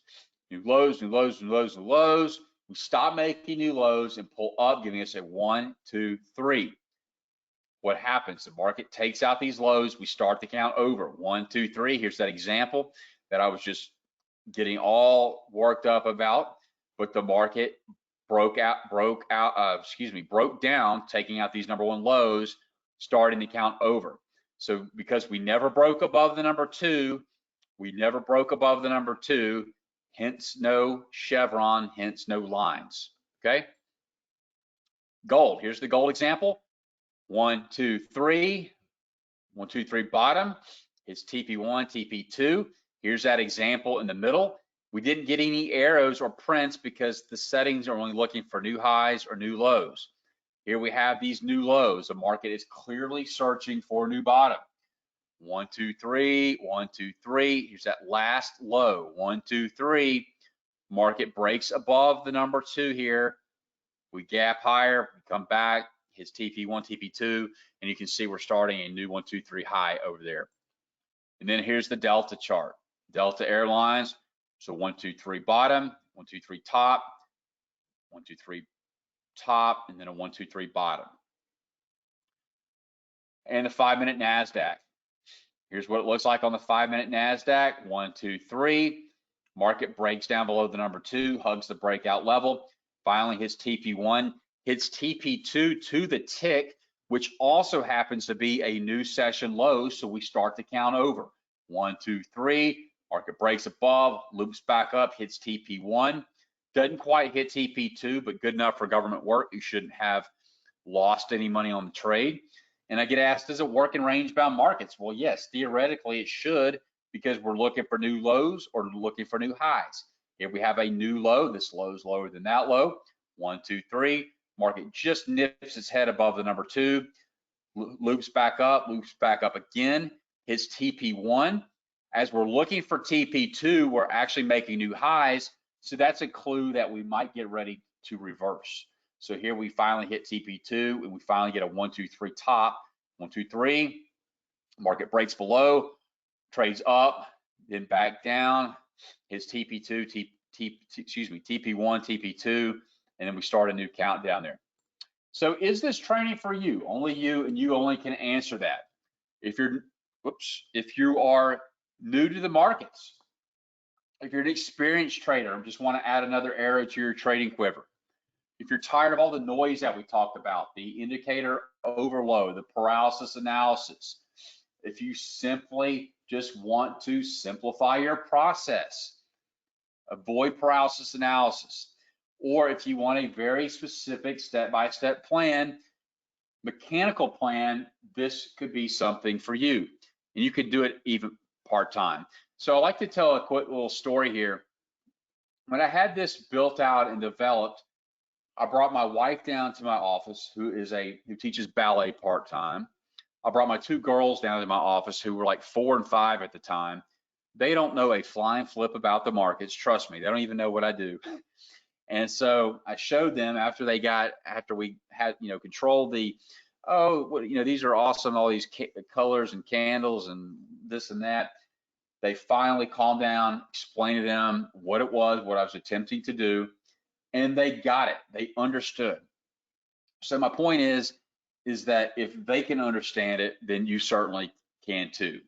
New lows, new lows, new lows, new lows. We stop making new lows and pull up, giving us a 1, 2, 3. What happens? The market takes out these lows. We start the count over. 1, 2, 3. Here's that example that I was just getting all worked up about. But the market broke down, taking out these number 1 lows, starting the count over. So because we never broke above the number 2, hence no chevron, hence no lines. Okay. Gold. Here's the gold example. 1, 2, 3. 1, 2, 3 bottom. It's TP1, TP2. Here's that example in the middle. We didn't get any arrows or prints because the settings are only looking for new highs or new lows. Here we have these new lows. The market is clearly searching for a new bottom. 1, 2, 3, 1, 2, 3. Here's that last low. 1, 2, 3. Market breaks above the number 2 here. We gap higher, come back, hits TP1, TP2, and you can see we're starting a new 1, 2, 3 high over there. And then here's the Delta chart. Delta Airlines. So 1, 2, 3 bottom, 1, 2, 3 top, 1, 2, 3 top, and then a 1, 2, 3 bottom. And the 5-minute NASDAQ. Here's what it looks like on the 5-minute NASDAQ. 1, 2, 3. Market breaks down below the number 2, hugs the breakout level, finally hits TP1, hits TP2 to the tick, which also happens to be a new session low. So we start to count over. 1, 2, 3. Market breaks above, loops back up, hits TP1. Doesn't quite hit TP2, but good enough for government work. You shouldn't have lost any money on the trade. And I get asked, does it work in range-bound markets? Well, yes, theoretically it should, because we're looking for new lows or looking for new highs. Here we have a new low. This low is lower than that low. 1, 2, 3. Market just nips its head above the number 2, loops back up again, hits TP1. As we're looking for TP2, we're actually making new highs. So that's a clue that we might get ready to reverse. So here we finally hit TP2 and we finally get a 1, 2, 3 top. 1, 2, 3. Market breaks below, trades up, then back down, hits TP2, TP1, TP2, and then we start a new countdown there. So is this training for you? Only you and you only can answer that. If you are new to the markets, if you're an experienced trader and just want to add another arrow to your trading quiver, if you're tired of all the noise that we talked about, the indicator overload, the paralysis analysis, if you simply just want to simplify your process, avoid paralysis analysis, or if you want a very specific step-by-step plan, mechanical plan, this could be something for you. And you could do it even part-time. So I like to tell a quick little story here. When I had this built out and developed, I brought my wife down to my office, who teaches ballet part-time. I brought my 2 girls down to my office who were like 4 and 5 at the time. They don't know a flying flip about the markets. Trust me, they don't even know what I do. And so I showed them after we had, controlled the, these are awesome, all these colors and candles and this and that. They finally calmed down, explained to them what it was, what I was attempting to do, and they got it. They understood. So my point is that if they can understand it, then you certainly can too.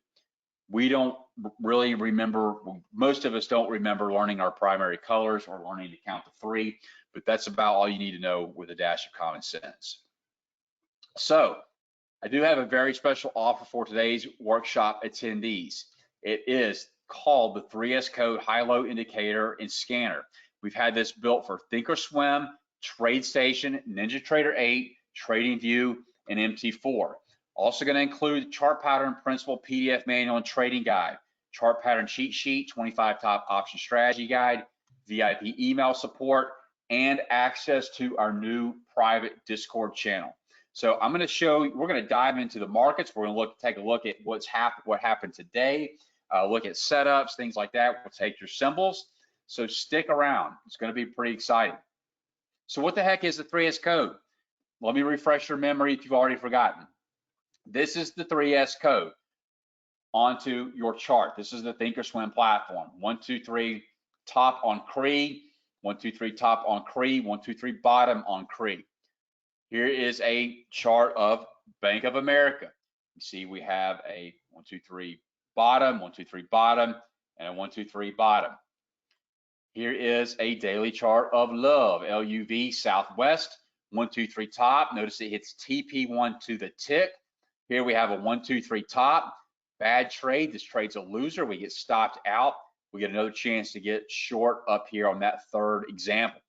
We don't really remember, most of us don't remember learning our primary colors or learning to count to 3, but that's about all you need to know with a dash of common sense. So I do have a very special offer for today's workshop attendees. It is called the 3S Code High-Low Indicator and Scanner. We've had this built for Thinkorswim, TradeStation, NinjaTrader 8, TradingView, and MT4. Also going to include chart pattern principle PDF manual and trading guide, chart pattern cheat sheet, 25 top option strategy guide, VIP email support, and access to our new private Discord channel. So I'm going to show you, we're going to dive into the markets. We're going to take a look at what happened today, look at setups, things like that. We'll take your symbols. So stick around. It's going to be pretty exciting. So what the heck is the 3S code? Let me refresh your memory if you've already forgotten. This is the 3S code onto your chart. This is the Thinkorswim platform. 1, 2, 3 top on CRE, 1, 2, 3 top on CRE, 1, 2, 3 bottom on CRE. Here is a chart of Bank of America. You see we have a 1, 2, 3 bottom, 1, 2, 3 bottom, and a 1, 2, 3 bottom. Here is a daily chart of Love, LUV Southwest, 1, 2, 3 top. Notice it hits TP1 to the tick. Here we have a 1, 2, 3 top. Bad trade. This trade's a loser. We get stopped out. We get another chance to get short up here on that third example.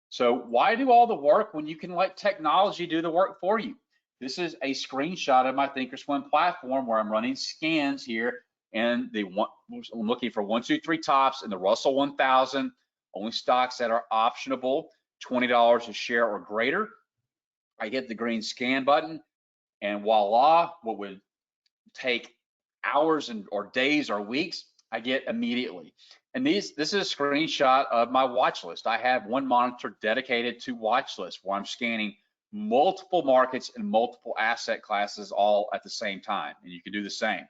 So why do all the work when you can let technology do the work for you? This is a screenshot of my Thinkorswim platform where I'm running scans here and I'm looking for 1, 2, 3 tops in the Russell 1000, only stocks that are optionable, $20 a share or greater. I hit the green scan button, and voila, what would take hours or days or weeks, I get immediately. And this is a screenshot of my watch list. I have one monitor dedicated to watch list where I'm scanning multiple markets and multiple asset classes all at the same time, and you can do the same.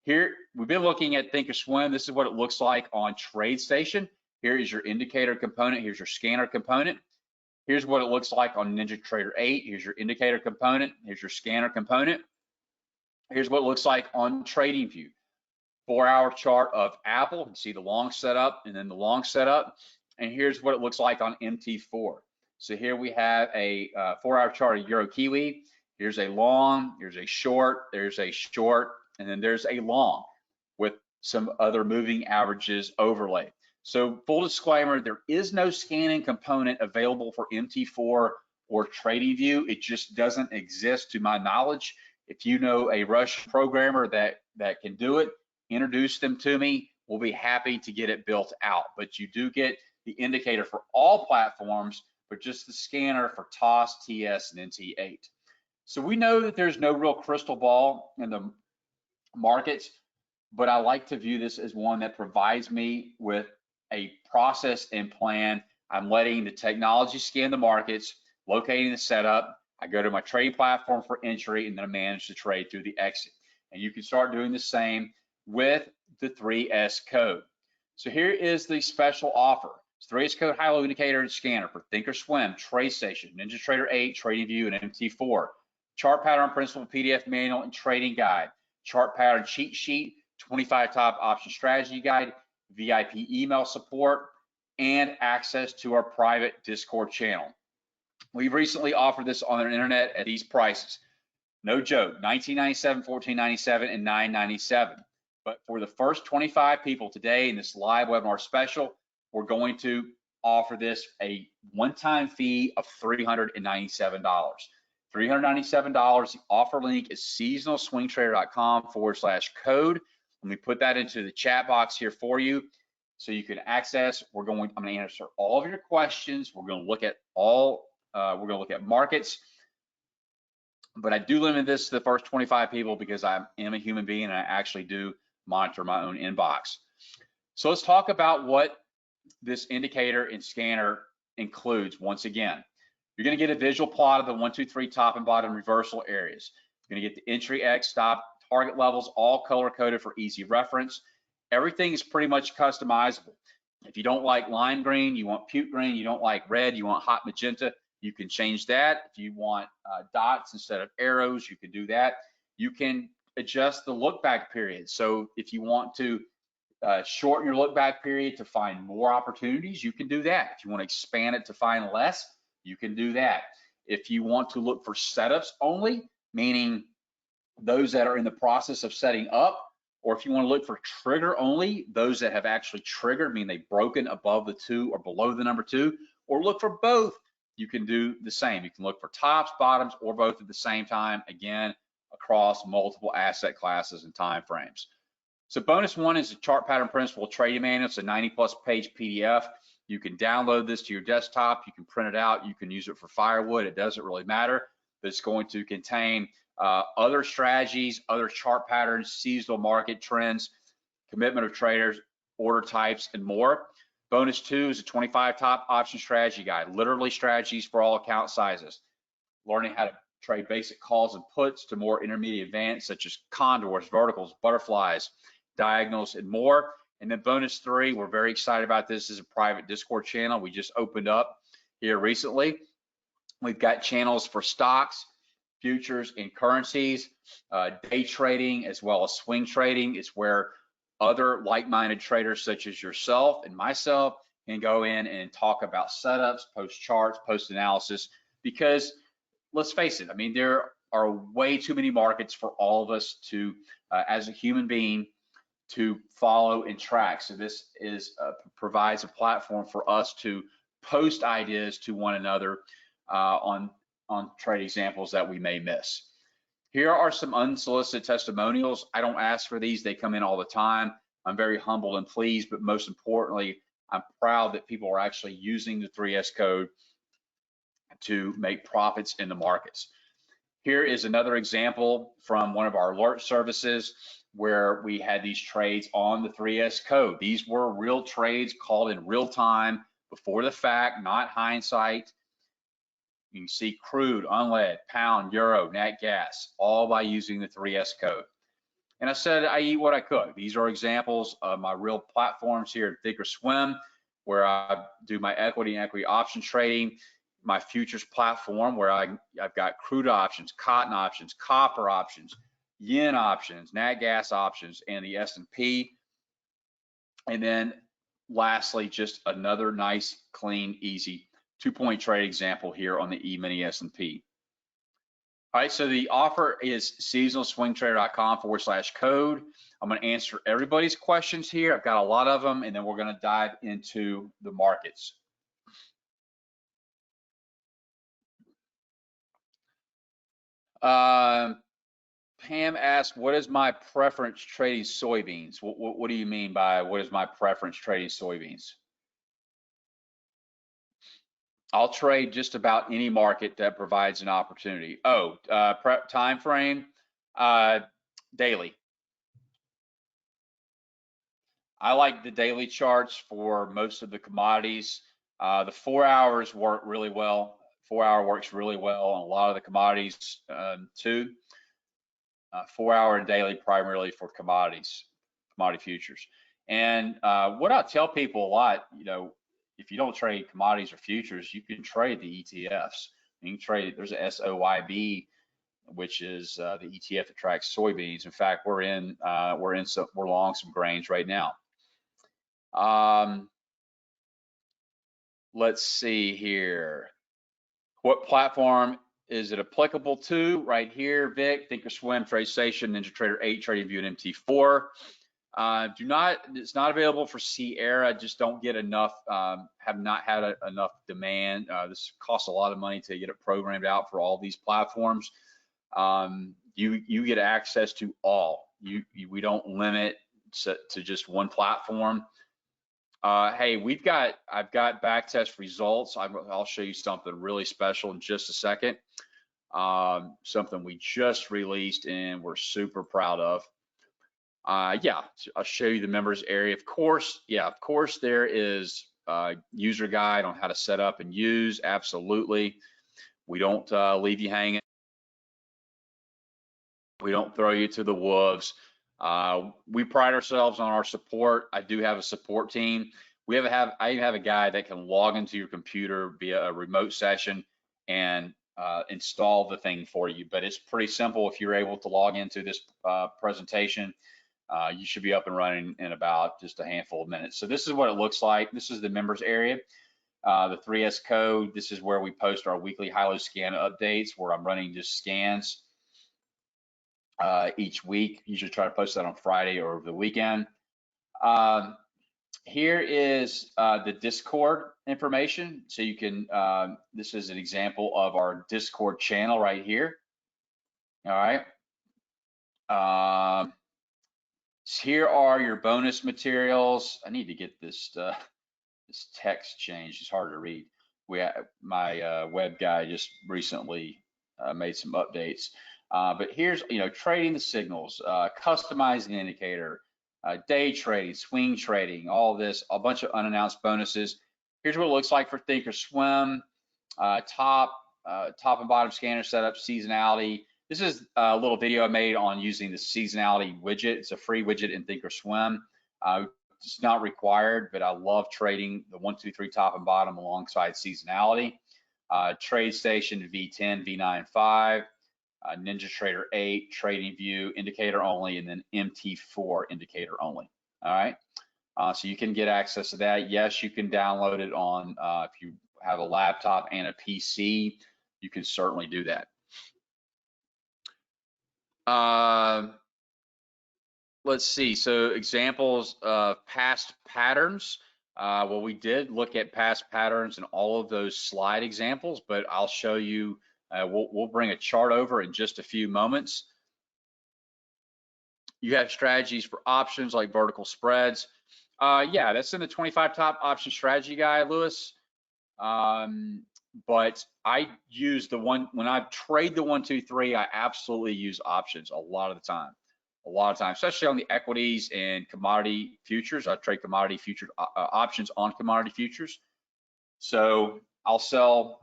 Here, we've been looking at Thinkorswim. This is what it looks like on TradeStation. Here is your indicator component. Here's your scanner component. Here's what it looks like on NinjaTrader 8. Here's your indicator component. Here's your scanner component. Here's what it looks like on TradingView. 4-hour chart of Apple. You can see the long setup and then the long setup. And here's what it looks like on MT4. So here we have a 4-hour chart of Euro Kiwi. Here's a long, here's a short, there's a short, and then there's a long with some other moving averages overlay. So full disclaimer, there is no scanning component available for MT4 or TradingView. It just doesn't exist to my knowledge. If you know a Russian programmer that can do it, introduce them to me. We'll be happy to get it built out. But you do get the indicator for all platforms, but just the scanner for TOS, TS, and NT8. So we know that there's no real crystal ball in the markets, but I like to view this as one that provides me with a process and plan. I'm letting the technology scan the markets, locating the setup. I go to my trading platform for entry, and then I manage the trade through the exit. And you can start doing the same with the 3S code. So here is the special offer. It's 3S code high-low indicator and scanner for Thinkorswim, TradeStation, NinjaTrader 8, TradingView, and MT4. Chart pattern principle PDF manual and trading guide. Chart pattern cheat sheet, 25 top option strategy guide, VIP email support, and access to our private Discord channel. We've recently offered this on the internet at these prices. No joke, $19.97, $14.97, and $9.97. But for the first 25 people today in this live webinar special, we're going to offer this a one-time fee of $397. $397. The offer link is seasonalswingtrader.com/code. Let me put that into the chat box here for you so you can access. I'm going to answer all of your questions. We're going to look at markets, but I do limit this to the first 25 people because I am a human being and I actually do monitor my own inbox. So let's talk about what this indicator and scanner includes. Once again, you're going to get a visual plot of the 1, 2, 3 top and bottom reversal areas. You're going to get the entry, X, stop, target levels, all color coded for easy reference. Everything is pretty much customizable. If you don't like lime green, you want puke green, you don't like red, you want hot magenta, you can change that. If you want dots instead of arrows, you can do that. You can adjust the look back period. So if you want to shorten your look back period to find more opportunities, you can do that. If you want to expand it to find less, you can do that. If you want to look for setups only, meaning those that are in the process of setting up, or if you want to look for trigger only, those that have actually triggered, meaning they've broken above the 2 or below the number 2, or look for both, you can do the same. You can look for tops, bottoms, or both at the same time, again, across multiple asset classes and time frames. So bonus one is the chart pattern principle trading manual. It's a 90+ page PDF. You can download this to your desktop. You can print it out. You can use it for firewood. It doesn't really matter, but it's going to contain other strategies, other chart patterns, seasonal market trends, commitment of traders, order types, and more. Bonus two is a 25 top option strategy guide, literally strategies for all account sizes. Learning how to trade basic calls and puts to more intermediate advanced, such as condors, verticals, butterflies, diagonals, and more. And then bonus three, we're very excited about this. This is a private Discord channel we just opened up here recently. We've got channels for stocks, futures, and currencies, day trading, as well as swing trading. It's where other like-minded traders such as yourself and myself can go in and talk about setups, post charts, post analysis, because let's face it, I mean, there are way too many markets for all of us to, as a human being, to follow and track. So this is provides a platform for us to post ideas to one another on trade examples that we may miss. Here are some unsolicited testimonials. I don't ask for these. They come in all the time. I'm very humbled and pleased, but most importantly, I'm proud that people are actually using the 3S code to make profits in the markets. Here is another example from one of our alert services where we had these trades on the 3S code. These were real trades called in real time before the fact, not hindsight. You can see crude, unlead, pound, euro, nat gas, all by using the 3S code. And I said, I eat what I cook. These are examples of my real platforms here at Thinkorswim, where I do my equity and equity option trading, my futures platform, where I've got crude options, cotton options, copper options, yen options, nat gas options, and the S&P. And then lastly, just another nice, clean, easy 2-point trade example here on the E-mini S&P. All right, so the offer is seasonalswingtrader.com/code. I'm going to answer everybody's questions here. I've got a lot of them, and then we're going to dive into the markets. Pam asked, what is my preference trading soybeans? What do you mean by what is my preference trading soybeans? I'll trade just about any market that provides an opportunity. Oh, time frame, daily. I like the daily charts for most of the commodities. The 4 hours work really well. 4 hour works really well on a lot of the commodities too. 4 hour and daily primarily for commodities, commodity futures. And what I tell people a lot, you know, if you don't trade commodities or futures, you can trade the ETFs. You can trade, there's a SOYB, which is the ETF that tracks soybeans. In fact, we're long some grains right now. Let's see here. What platform is it applicable to? Right here, Vic, Thinkorswim, TradeStation, NinjaTrader 8, TradingView, and MT4. It's not available for Sierra. Just don't get enough, have not had enough demand. This costs a lot of money to get it programmed out for all these platforms. You get access to all. We don't limit to just one platform. Hey, I've got backtest results. I'll show you something really special in just a second. Something we just released and we're super proud of. Yeah, I'll show you the members area. Of course, there is a user guide on how to set up and use. Absolutely. We don't leave you hanging. We don't throw you to the wolves. We pride ourselves on our support. I do have a support team. I even have a guy that can log into your computer via a remote session and install the thing for you. But it's pretty simple. If you're able to log into this presentation, you should be up and running in about just a handful of minutes. So this is what it looks like. This is the members area. The 3S code. This is where we post our weekly high-low scan updates, where I'm running just scans each week. Usually try to post that on Friday or over the weekend. Here is the Discord information. So you can, this is an example of our Discord channel right here. All right. So here are your bonus materials. I need to get this this text changed. It's hard to read. My web guy just recently made some updates. But here's, trading the signals, customizing the indicator, day trading, swing trading, all this, a bunch of unannounced bonuses. Here's what it looks like for Thinkorswim, top and bottom scanner setup, seasonality. This is a little video I made on using the seasonality widget. It's a free widget in Thinkorswim. It's not required, but I love trading the 1, 2, 3 top and bottom alongside seasonality. TradeStation V10, V9.5. NinjaTrader 8, TradingView, indicator only, and then MT4, indicator only. All right. So you can get access to that. Yes, you can download it on, if you have a laptop and a PC, you can certainly do that. Let's see. So examples of past patterns. Well, we did look at past patterns and all of those slide examples, but I'll show you We'll bring a chart over in just a few moments. You have strategies for options like vertical spreads. Yeah, that's in the 25 top option strategy guide, Lewis. But I use the one, when I trade the 1, 2, 3, I absolutely use options a lot of the time. Especially on the equities and commodity futures. I trade commodity futures options on commodity futures. So I'll sell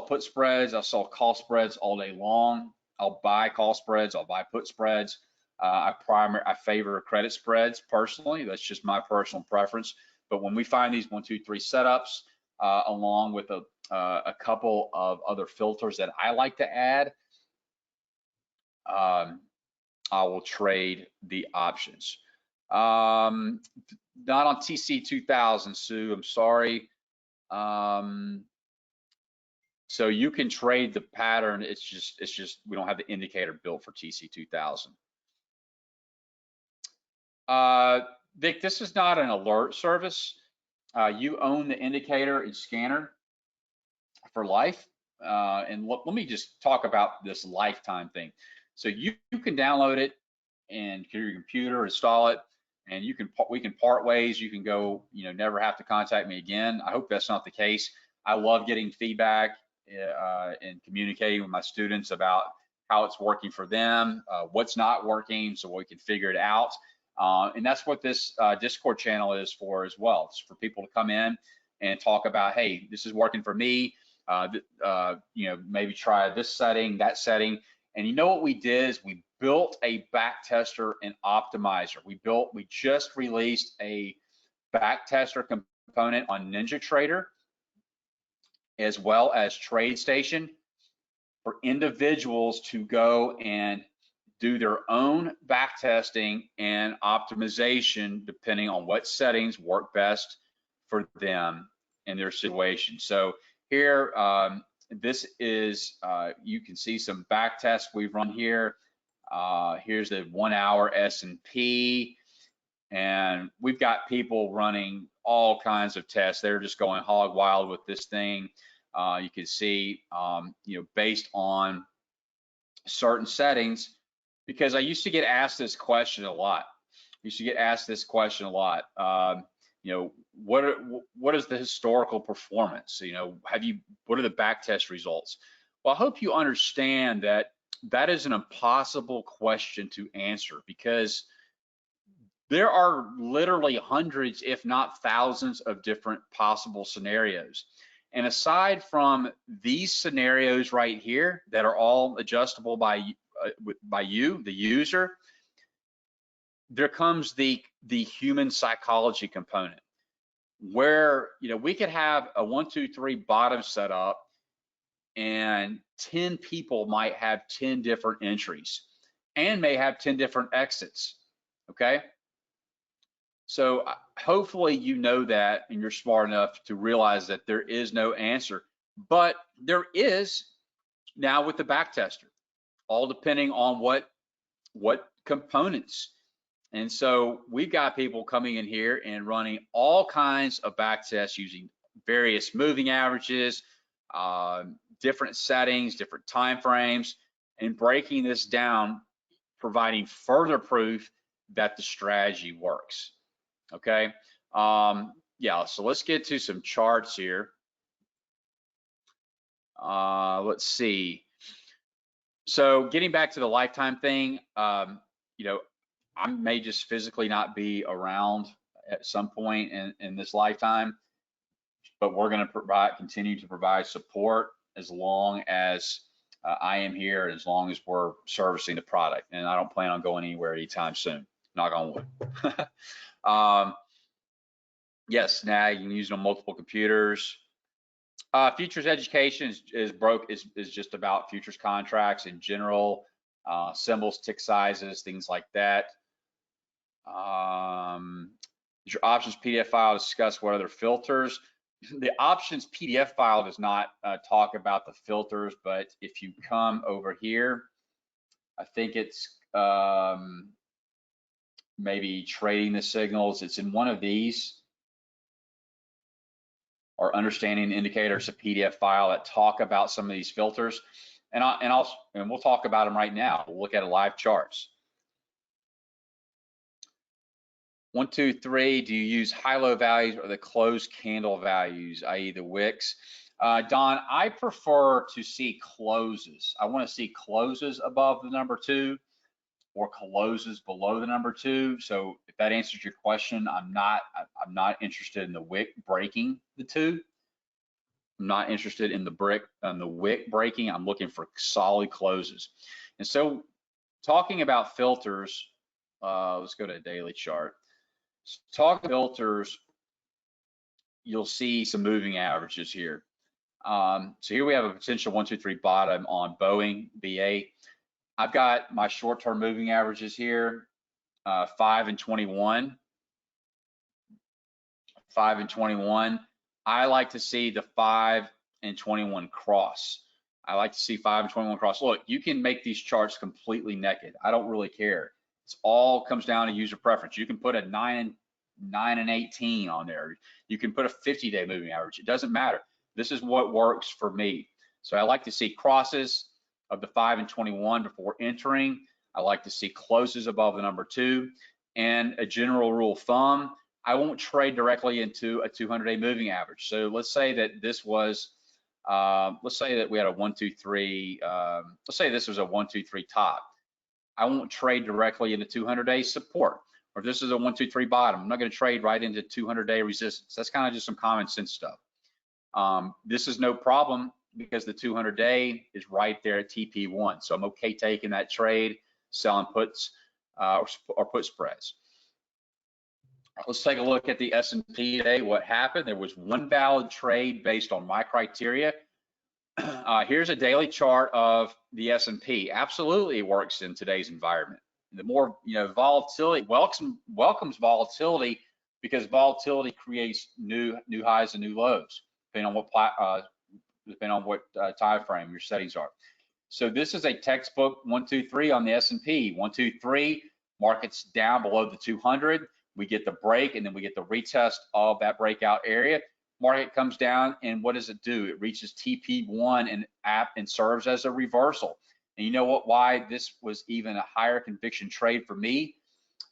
put spreads, I'll sell call spreads all day long. I'll buy call spreads, I'll buy put spreads. I favor credit spreads personally. That's just my personal preference. But when we find these 1, 2, 3 setups, along with a couple of other filters that I like to add, I will trade the options. Not on TC 2000, Sue, I'm sorry. So you can trade the pattern. It's just we don't have the indicator built for TC 2000. Vic, this is not an alert service. You own the indicator and scanner for life. And let me just talk about this lifetime thing. So you can download it and your computer, install it, and we can part ways. You can go, never have to contact me again. I hope that's not the case. I love getting feedback and communicating with my students about how it's working for them, what's not working, so we can figure it out. And that's what this Discord channel is for as well. It's for people to come in and talk about, hey, this is working for me. Maybe try this setting, that setting. And what we did is we built a back tester and optimizer. We just released a back tester component on NinjaTrader, as well as TradeStation, for individuals to go and do their own back testing and optimization depending on what settings work best for them in their situation. So here, this is, you can see some back tests we've run here. Here's the 1 hour S&P, and we've got people running all kinds of tests. They're just going hog wild with this thing. You can see, based on certain settings, because I used to get asked this question a lot. What is the historical performance? What are the back test results? Well, I hope you understand that is an impossible question to answer, because there are literally hundreds, if not thousands, of different possible scenarios. And aside from these scenarios right here that are all adjustable by you, the user, there comes the human psychology component, where we could have a 1, 2, 3 bottom set up, and 10 people might have 10 different entries and may have 10 different exits. Okay. So hopefully that, and you're smart enough to realize that there is no answer, but there is now with the back tester, all depending on what components. And so we've got people coming in here and running all kinds of back tests using various moving averages, different settings, different time frames, and breaking this down, providing further proof that the strategy works. Okay. Yeah, so let's get to some charts here. Let's see. So getting back to the lifetime thing, I may just physically not be around at some point in this lifetime, but we're going to continue to provide support as long as I am here, as long as we're servicing the product. And I don't plan on going anywhere anytime soon. Knock on wood. Yes, now you can use it on multiple computers. Futures education is just about futures contracts in general, symbols, tick sizes, things like that. Your options PDF file discuss what other filters. The options PDF file does not talk about the filters, but if you come over here, I think it's maybe trading the signals. It's in one of these, or understanding indicators, a PDF file that talk about some of these filters. and we'll talk about them right now. We'll look at live charts. 1, 2, 3, do you use high-low values or the closed candle values, i.e. the wicks? Don, I prefer to see closes. I want to see closes above the number 2 or closes below the number 2. So if that answers your question, I'm not interested in the wick breaking the 2. I'm not interested in the wick breaking. I'm looking for solid closes. And so talking about filters, let's go to a daily chart. Talk filters, you'll see some moving averages here. So here we have a potential 1, 2, 3 bottom on Boeing, BA. I've got my short-term moving averages here, 5 and 21. 5 and 21. I like to see the 5 and 21 cross. I like to see 5 and 21 cross. Look, you can make these charts completely naked. I don't really care. It's all comes down to user preference. You can put a 9 and 18 on there. You can put a 50-day moving average. It doesn't matter. This is what works for me. So I like to see crosses of the 5 and 21 before entering. I like to see closes above the number 2. And a general rule of thumb, I won't trade directly into a 200-day moving average. So let's say that this was, let's say that we had a 1, 2, 3. Let's say this was a 1, 2, 3 top. I won't trade directly into 200-day support. Or if this is a 1, 2, 3 bottom, I'm not going to trade right into 200-day resistance. That's kind of just some common sense stuff. This is no problem because the 200-day is right there at TP1. So I'm okay taking that trade, selling puts or put spreads. Let's take a look at the S&P today. What happened? There was one valid trade based on my criteria. Here's a daily chart of the S&P. Absolutely, it works in today's environment. The more volatility welcomes volatility because volatility creates new highs and new lows, depending on what time frame your settings are. So this is a textbook 1, 2, 3 on the S&P. 1, 2, 3, markets down below the 200. We get the break and then we get the retest of that breakout area. Market comes down and what does it do? It reaches TP1 and serves as a reversal. And you know what? Why this was even a higher conviction trade for me?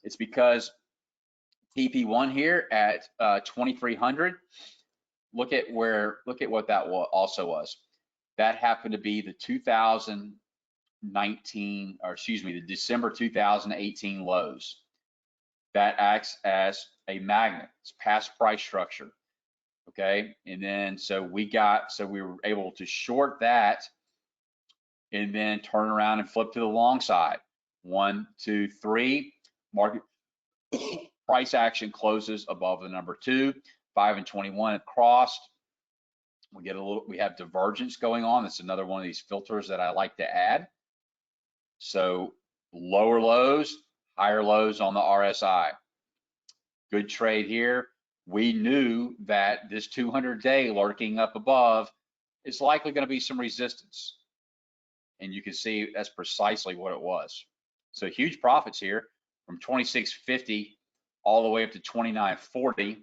It's because TP1 here at 2300. Look at what that also was. That happened to be the 2019, or excuse me, the December 2018 lows. That acts as a magnet. It's past price structure. Okay, and then so we were able to short that and then turn around and flip to the long side. 1, 2, 3, market price action closes above the number 2. 5 and 21 it crossed. We have divergence going on. That's another one of these filters that I like to add. So lower lows, higher lows on the RSI. Good trade here. We knew that this 200-day lurking up above is likely going to be some resistance. And you can see that's precisely what it was. So huge profits here from 26.50 all the way up to 29.40.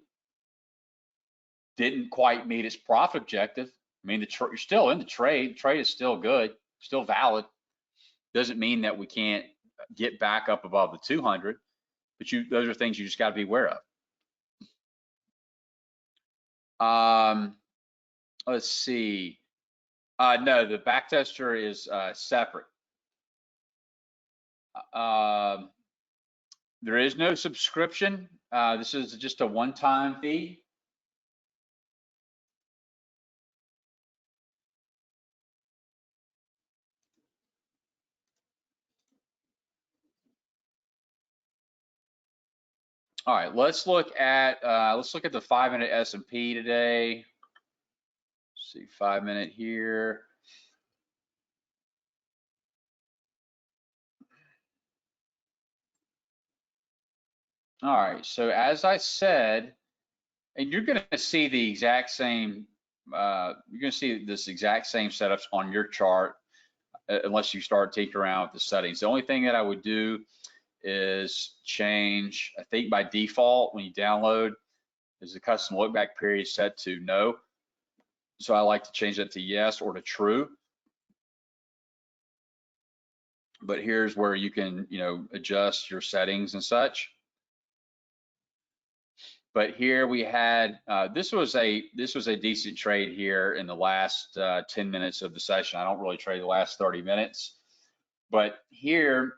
Didn't quite meet its profit objective. I mean, you're still in the trade. The trade is still good, still valid. Doesn't mean that we can't get back up above the 200, but those are things you just got to be aware of. Let's see. No, the backtester is separate. There is no subscription. This is just a one-time fee. All right, let's look at the 5-minute S&P today. Let's see, 5-minute here. All right, so as I said, and you're going to see the exact same, you're going to see this exact same setups on your chart, unless you start tinkering around with the settings. The only thing that I would do is change, I think by default, when you download, is the custom look back period set to no. So I like to change that to yes or to true. but here's where you can, adjust your settings and such. But here we had, this was a decent trade here in the last 10 minutes of the session. I don't really trade the last 30 minutes, but here,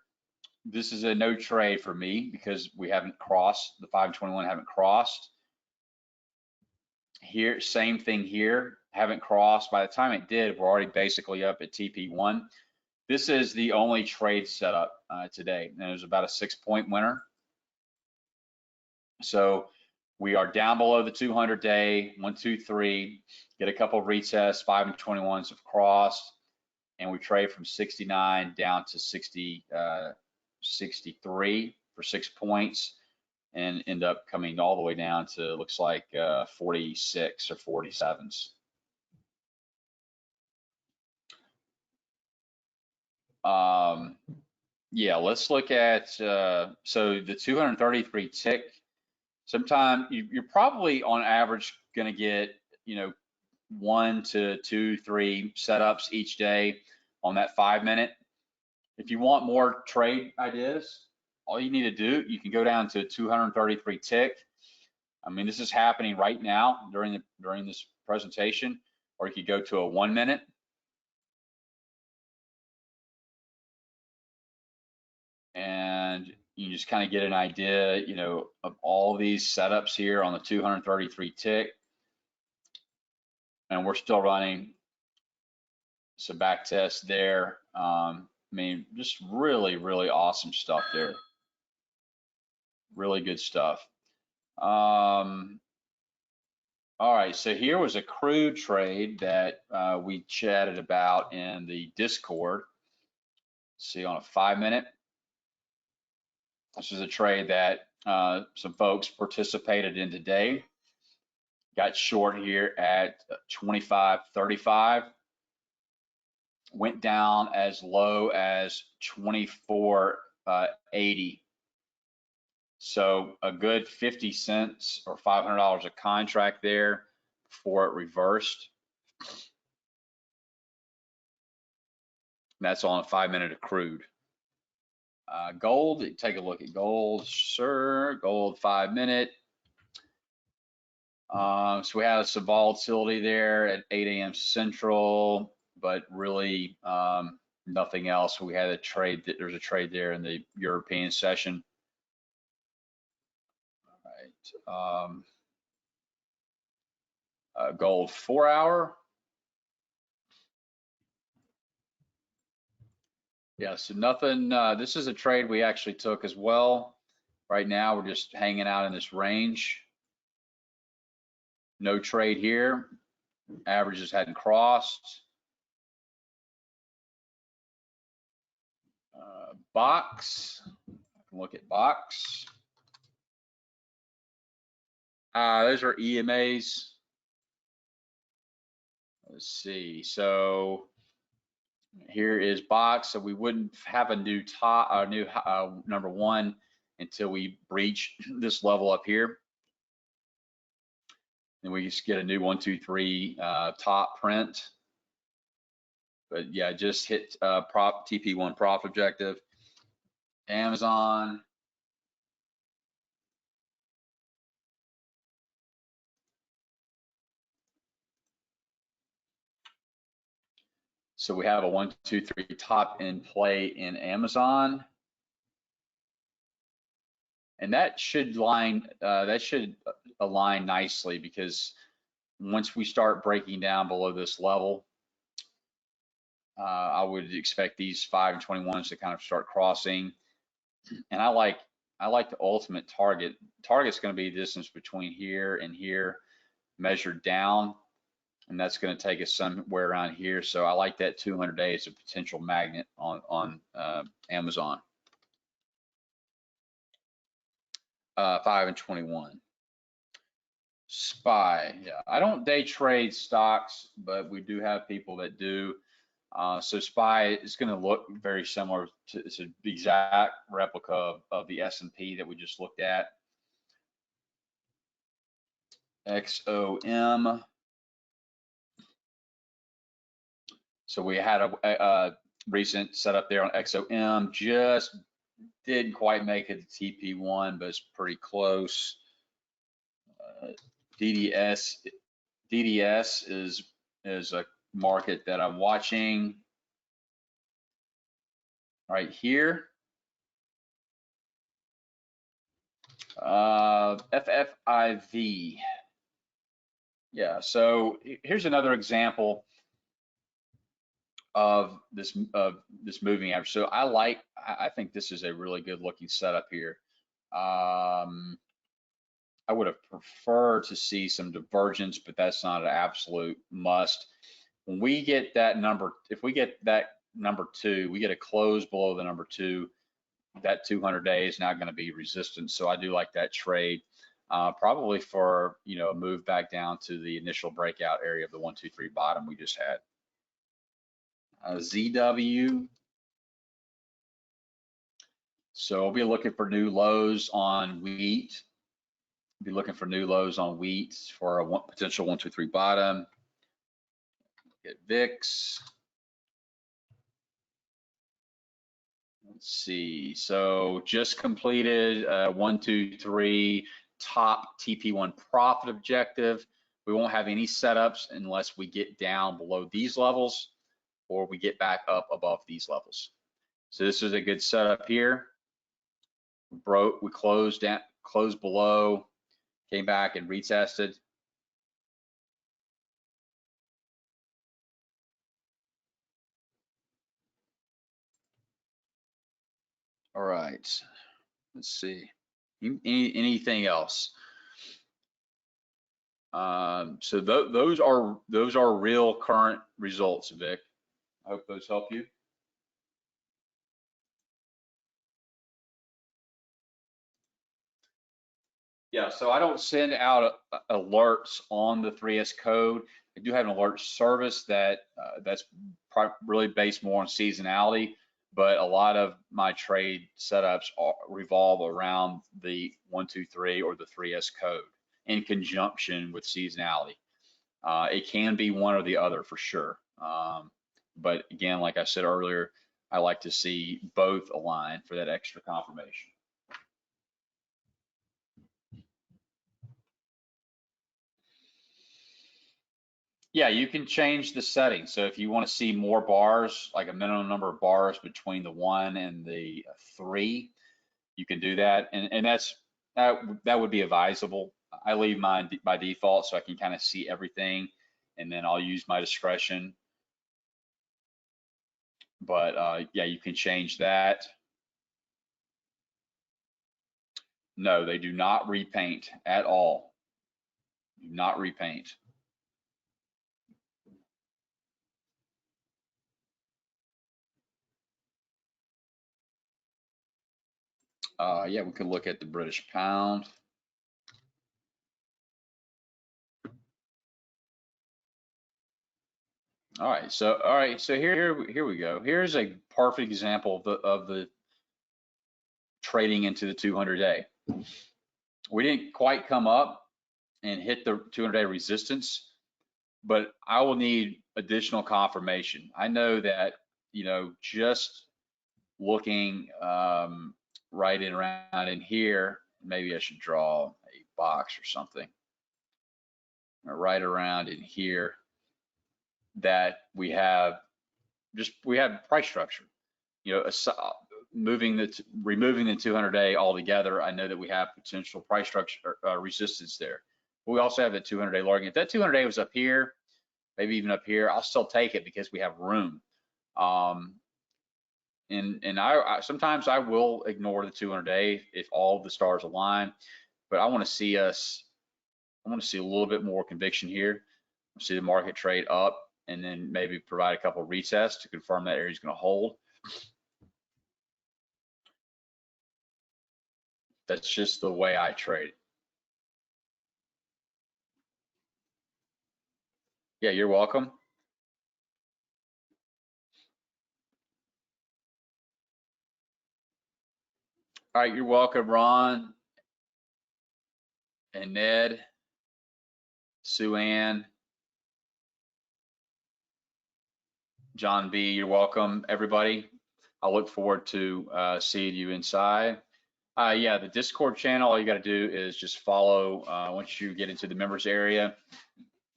this is a no trade for me because we haven't crossed, the 521 haven't crossed. Here, same thing here, haven't crossed. By the time it did, we're already basically up at TP1. This is the only trade setup today, and it was about a 6-point winner. So we are down below the 200-day, 1, 2, 3, get a couple of retests, 5 and 21s have crossed, and we trade from 69 down to 63 for 6 points, and end up coming all the way down to, looks like 46 or 47s. Yeah, let's look at, so the 233 tick, sometime you're probably on average going to get, 1 to 2, 3 setups each day on that 5 minute. If you want more trade ideas, all you need to do, you can go down to 233 tick. I mean, this is happening right now during this presentation, or you could go to a 1 minute. And you just kind of get an idea, of all these setups here on the 233 tick. And we're still running some back tests there. I mean, just really, really awesome stuff there. Really good stuff. All right, so here was a crude trade that we chatted about in the Discord. See, on a 5 minute. This is a trade that some folks participated in today. Got short here at 25.35. Went down as low as 24.80. So a good 50 cents or $500 a contract there before it reversed. And that's on a 5 minute of crude. Gold, take a look at gold, sure. Gold 5 minute. So we had some volatility there at 8 a.m. Central, but really nothing else. We had a trade, there's a trade there in the European session. All right. Gold 4 hour. Yeah, so nothing, this is a trade we actually took as well. Right now, we're just hanging out in this range. No trade here. Averages hadn't crossed. Box, look at box. Those are EMAs. Let's see, so here is box. So we wouldn't have a new top, new number 1 until we breach this level up here. Then we just get a new 1, 2, 3 top print. But yeah, just hit TP1 prop objective. Amazon. So we have a 1, 2, 3 top in play in Amazon. And that should align nicely, because once we start breaking down below this level, I would expect these 5 and 21s to kind of start crossing. And I like the ultimate target. Target's going to be the distance between here and here, measured down, and that's going to take us somewhere around here. So I like that 200 days of potential magnet on Amazon. 5 and 21. SPY, yeah, I don't day trade stocks, but we do have people that do. So SPY is going to look very similar to, it's an exact replica of the S&P that we just looked at. XOM. So we had recent setup there on XOM. Just didn't quite make it to TP1, but it's pretty close. DDS is a market that I'm watching right here. FFIV. Yeah, so here's another example of this moving average. So I think this is a really good looking setup here. I would have preferred to see some divergence, but that's not an absolute must. When we get that number, if we get that number 2, we get a close below the number 2, that 200-day is now going to be resistance. So I do like that trade, probably for a move back down to the initial breakout area of the 1, 2, 3 bottom we just had. ZW. So we'll be looking for new lows on wheat. Be looking for new lows on wheat for a potential 1, 2, 3 bottom. Get VIX. Let's see. So just completed 1, 2, 3 top TP1 profit objective. We won't have any setups unless we get down below these levels or we get back up above these levels. So this is a good setup here. We closed below, came back and retested. All right, let's see. Anything else? So those are real current results, Vic. I hope those help you. Yeah, so I don't send out alerts on the 3S code. I do have an alert service that's really based more on seasonality, but a lot of my trade setups revolve around the 1, 2, 3 or the 3S code in conjunction with seasonality. It can be one or the other for sure. But again, like I said earlier, I like to see both align for that extra confirmation. Yeah, you can change the settings. So if you want to see more bars, like a minimum number of bars between the 1 and the 3, you can do that. And that would be advisable. I leave mine by default so I can kind of see everything, and then I'll use my discretion. But yeah, you can change that. No, they do not repaint at all. Do not repaint. Yeah, we could look at the British pound. All right, so here we go. Here's a perfect example of the trading into the 200-day. We didn't quite come up and hit the 200-day resistance, but I will need additional confirmation. I know that just looking right in around in here, maybe I should draw a box or something right around in here, that we have price structure. removing the 200-day altogether, I know that we have potential price structure resistance there. But we also have the 200-day lower. If that 200-day was up here, maybe even up here, I'll still take it because we have room. And I sometimes I will ignore the 200-day if all of the stars align, but I want to see a little bit more conviction here. See the market trade up, and then maybe provide a couple of retests to confirm that area is going to hold. That's just the way I trade. Yeah, you're welcome. All right, you're welcome, Ron and Ned, Sue Ann, John B, you're welcome, everybody. I look forward to seeing you inside. Yeah, the Discord channel, all you got to do is just follow. Once you get into the members area,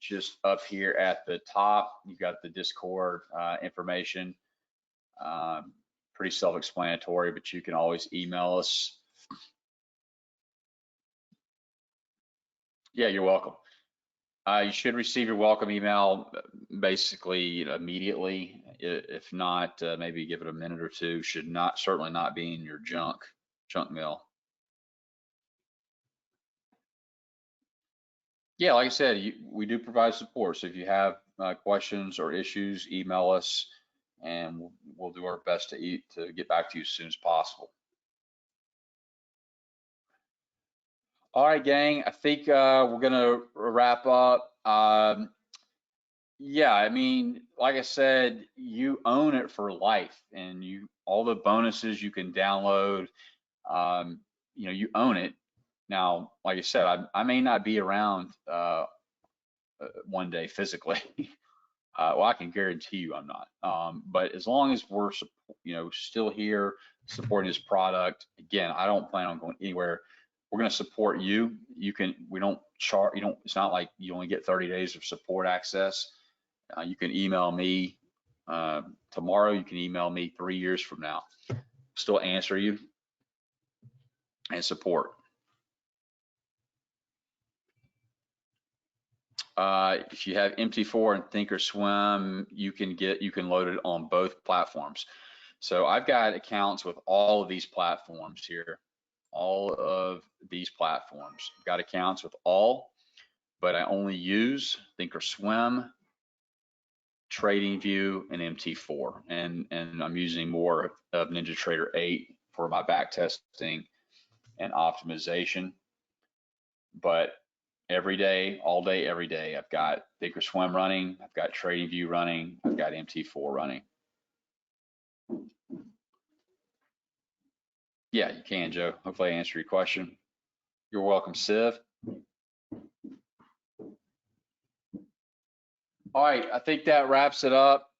just up here at the top, you got the Discord information. Pretty self-explanatory, but you can always email us. Yeah, you're welcome. You should receive your welcome email basically immediately. If not, maybe give it a minute or two. Should not, certainly not be in your junk mail. Yeah, like I said, we do provide support. So if you have questions or issues, email us, and we'll do our best to get back to you as soon as possible. All right, gang. I think we're gonna wrap up. Yeah, I mean, like I said, you own it for life, and all the bonuses you can download. You own it. Now, like I said, I may not be around one day physically. Well, I can guarantee you I'm not. But as long as we're, still here supporting this product, again, I don't plan on going anywhere. We're going to support you. We don't charge, it's not like you only get 30 days of support access. You can email me tomorrow. You can email me 3 years from now. Still answer you and support. If you have MT4 and Thinkorswim, you can load it on both platforms. So I've got accounts with all of these platforms here, all of these platforms. I've got accounts with all, but I only use Thinkorswim, TradingView, and MT4, and I'm using more of NinjaTrader 8 for my back testing and optimization. But every day, all day, every day, I've got Thinkorswim running, I've got TradingView running, I've got MT4 running. Yeah, you can, Joe. Hopefully I answered your question. You're welcome, Siv. All right, I think that wraps it up.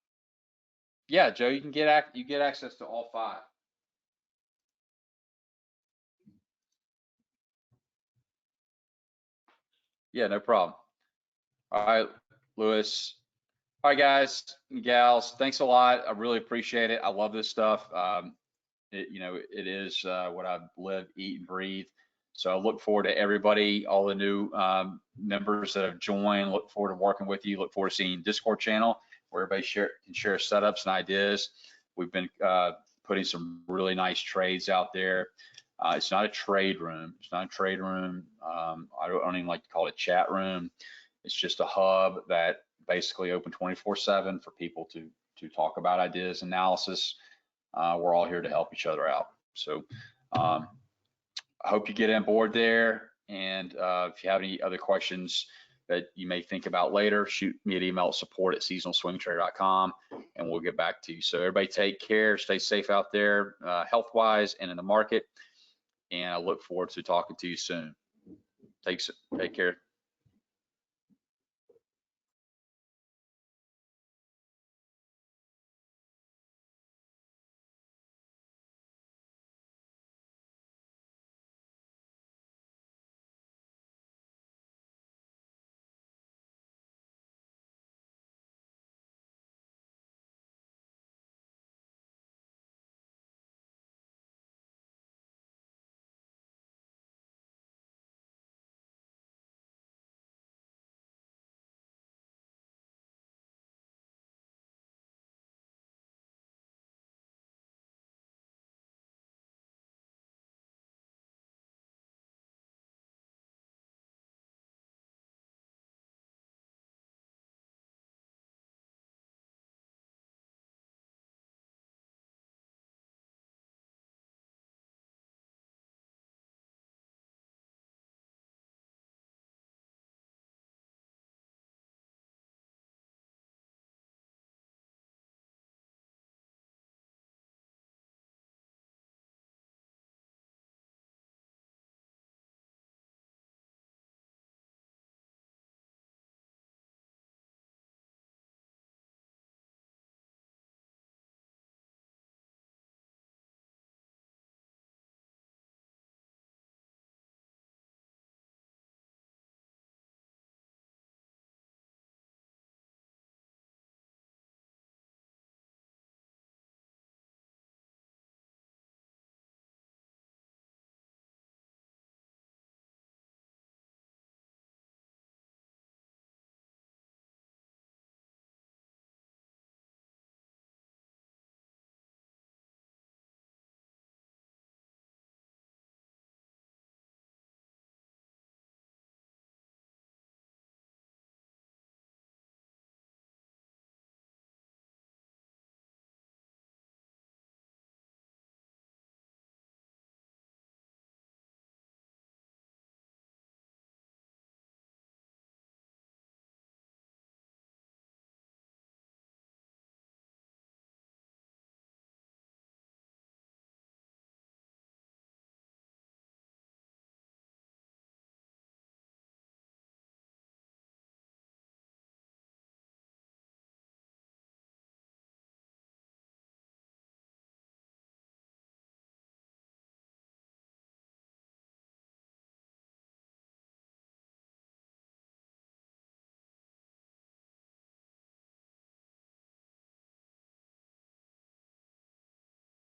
Yeah, Joe, you get access to all 5. Yeah, no problem. All right, Lewis. All right, guys and gals, thanks a lot. I really appreciate it. I love this stuff. It is what I live, eat, and breathe. So I look forward to everybody, all the new members that have joined. Look forward to working with you. Look forward to seeing Discord channel where everybody can share setups and ideas. We've been putting some really nice trades out there. It's not a trade room. It's not a trade room. I don't even like to call it a chat room. It's just a hub that basically open 24/7 for people to talk about ideas, analysis. We're all here to help each other out. So I hope you get on board there. And if you have any other questions that you may think about later, shoot me an email at support@seasonalswingtrader.com and we'll get back to you. So everybody take care, stay safe out there, health-wise and in the market. And I look forward to talking to you soon. Take care.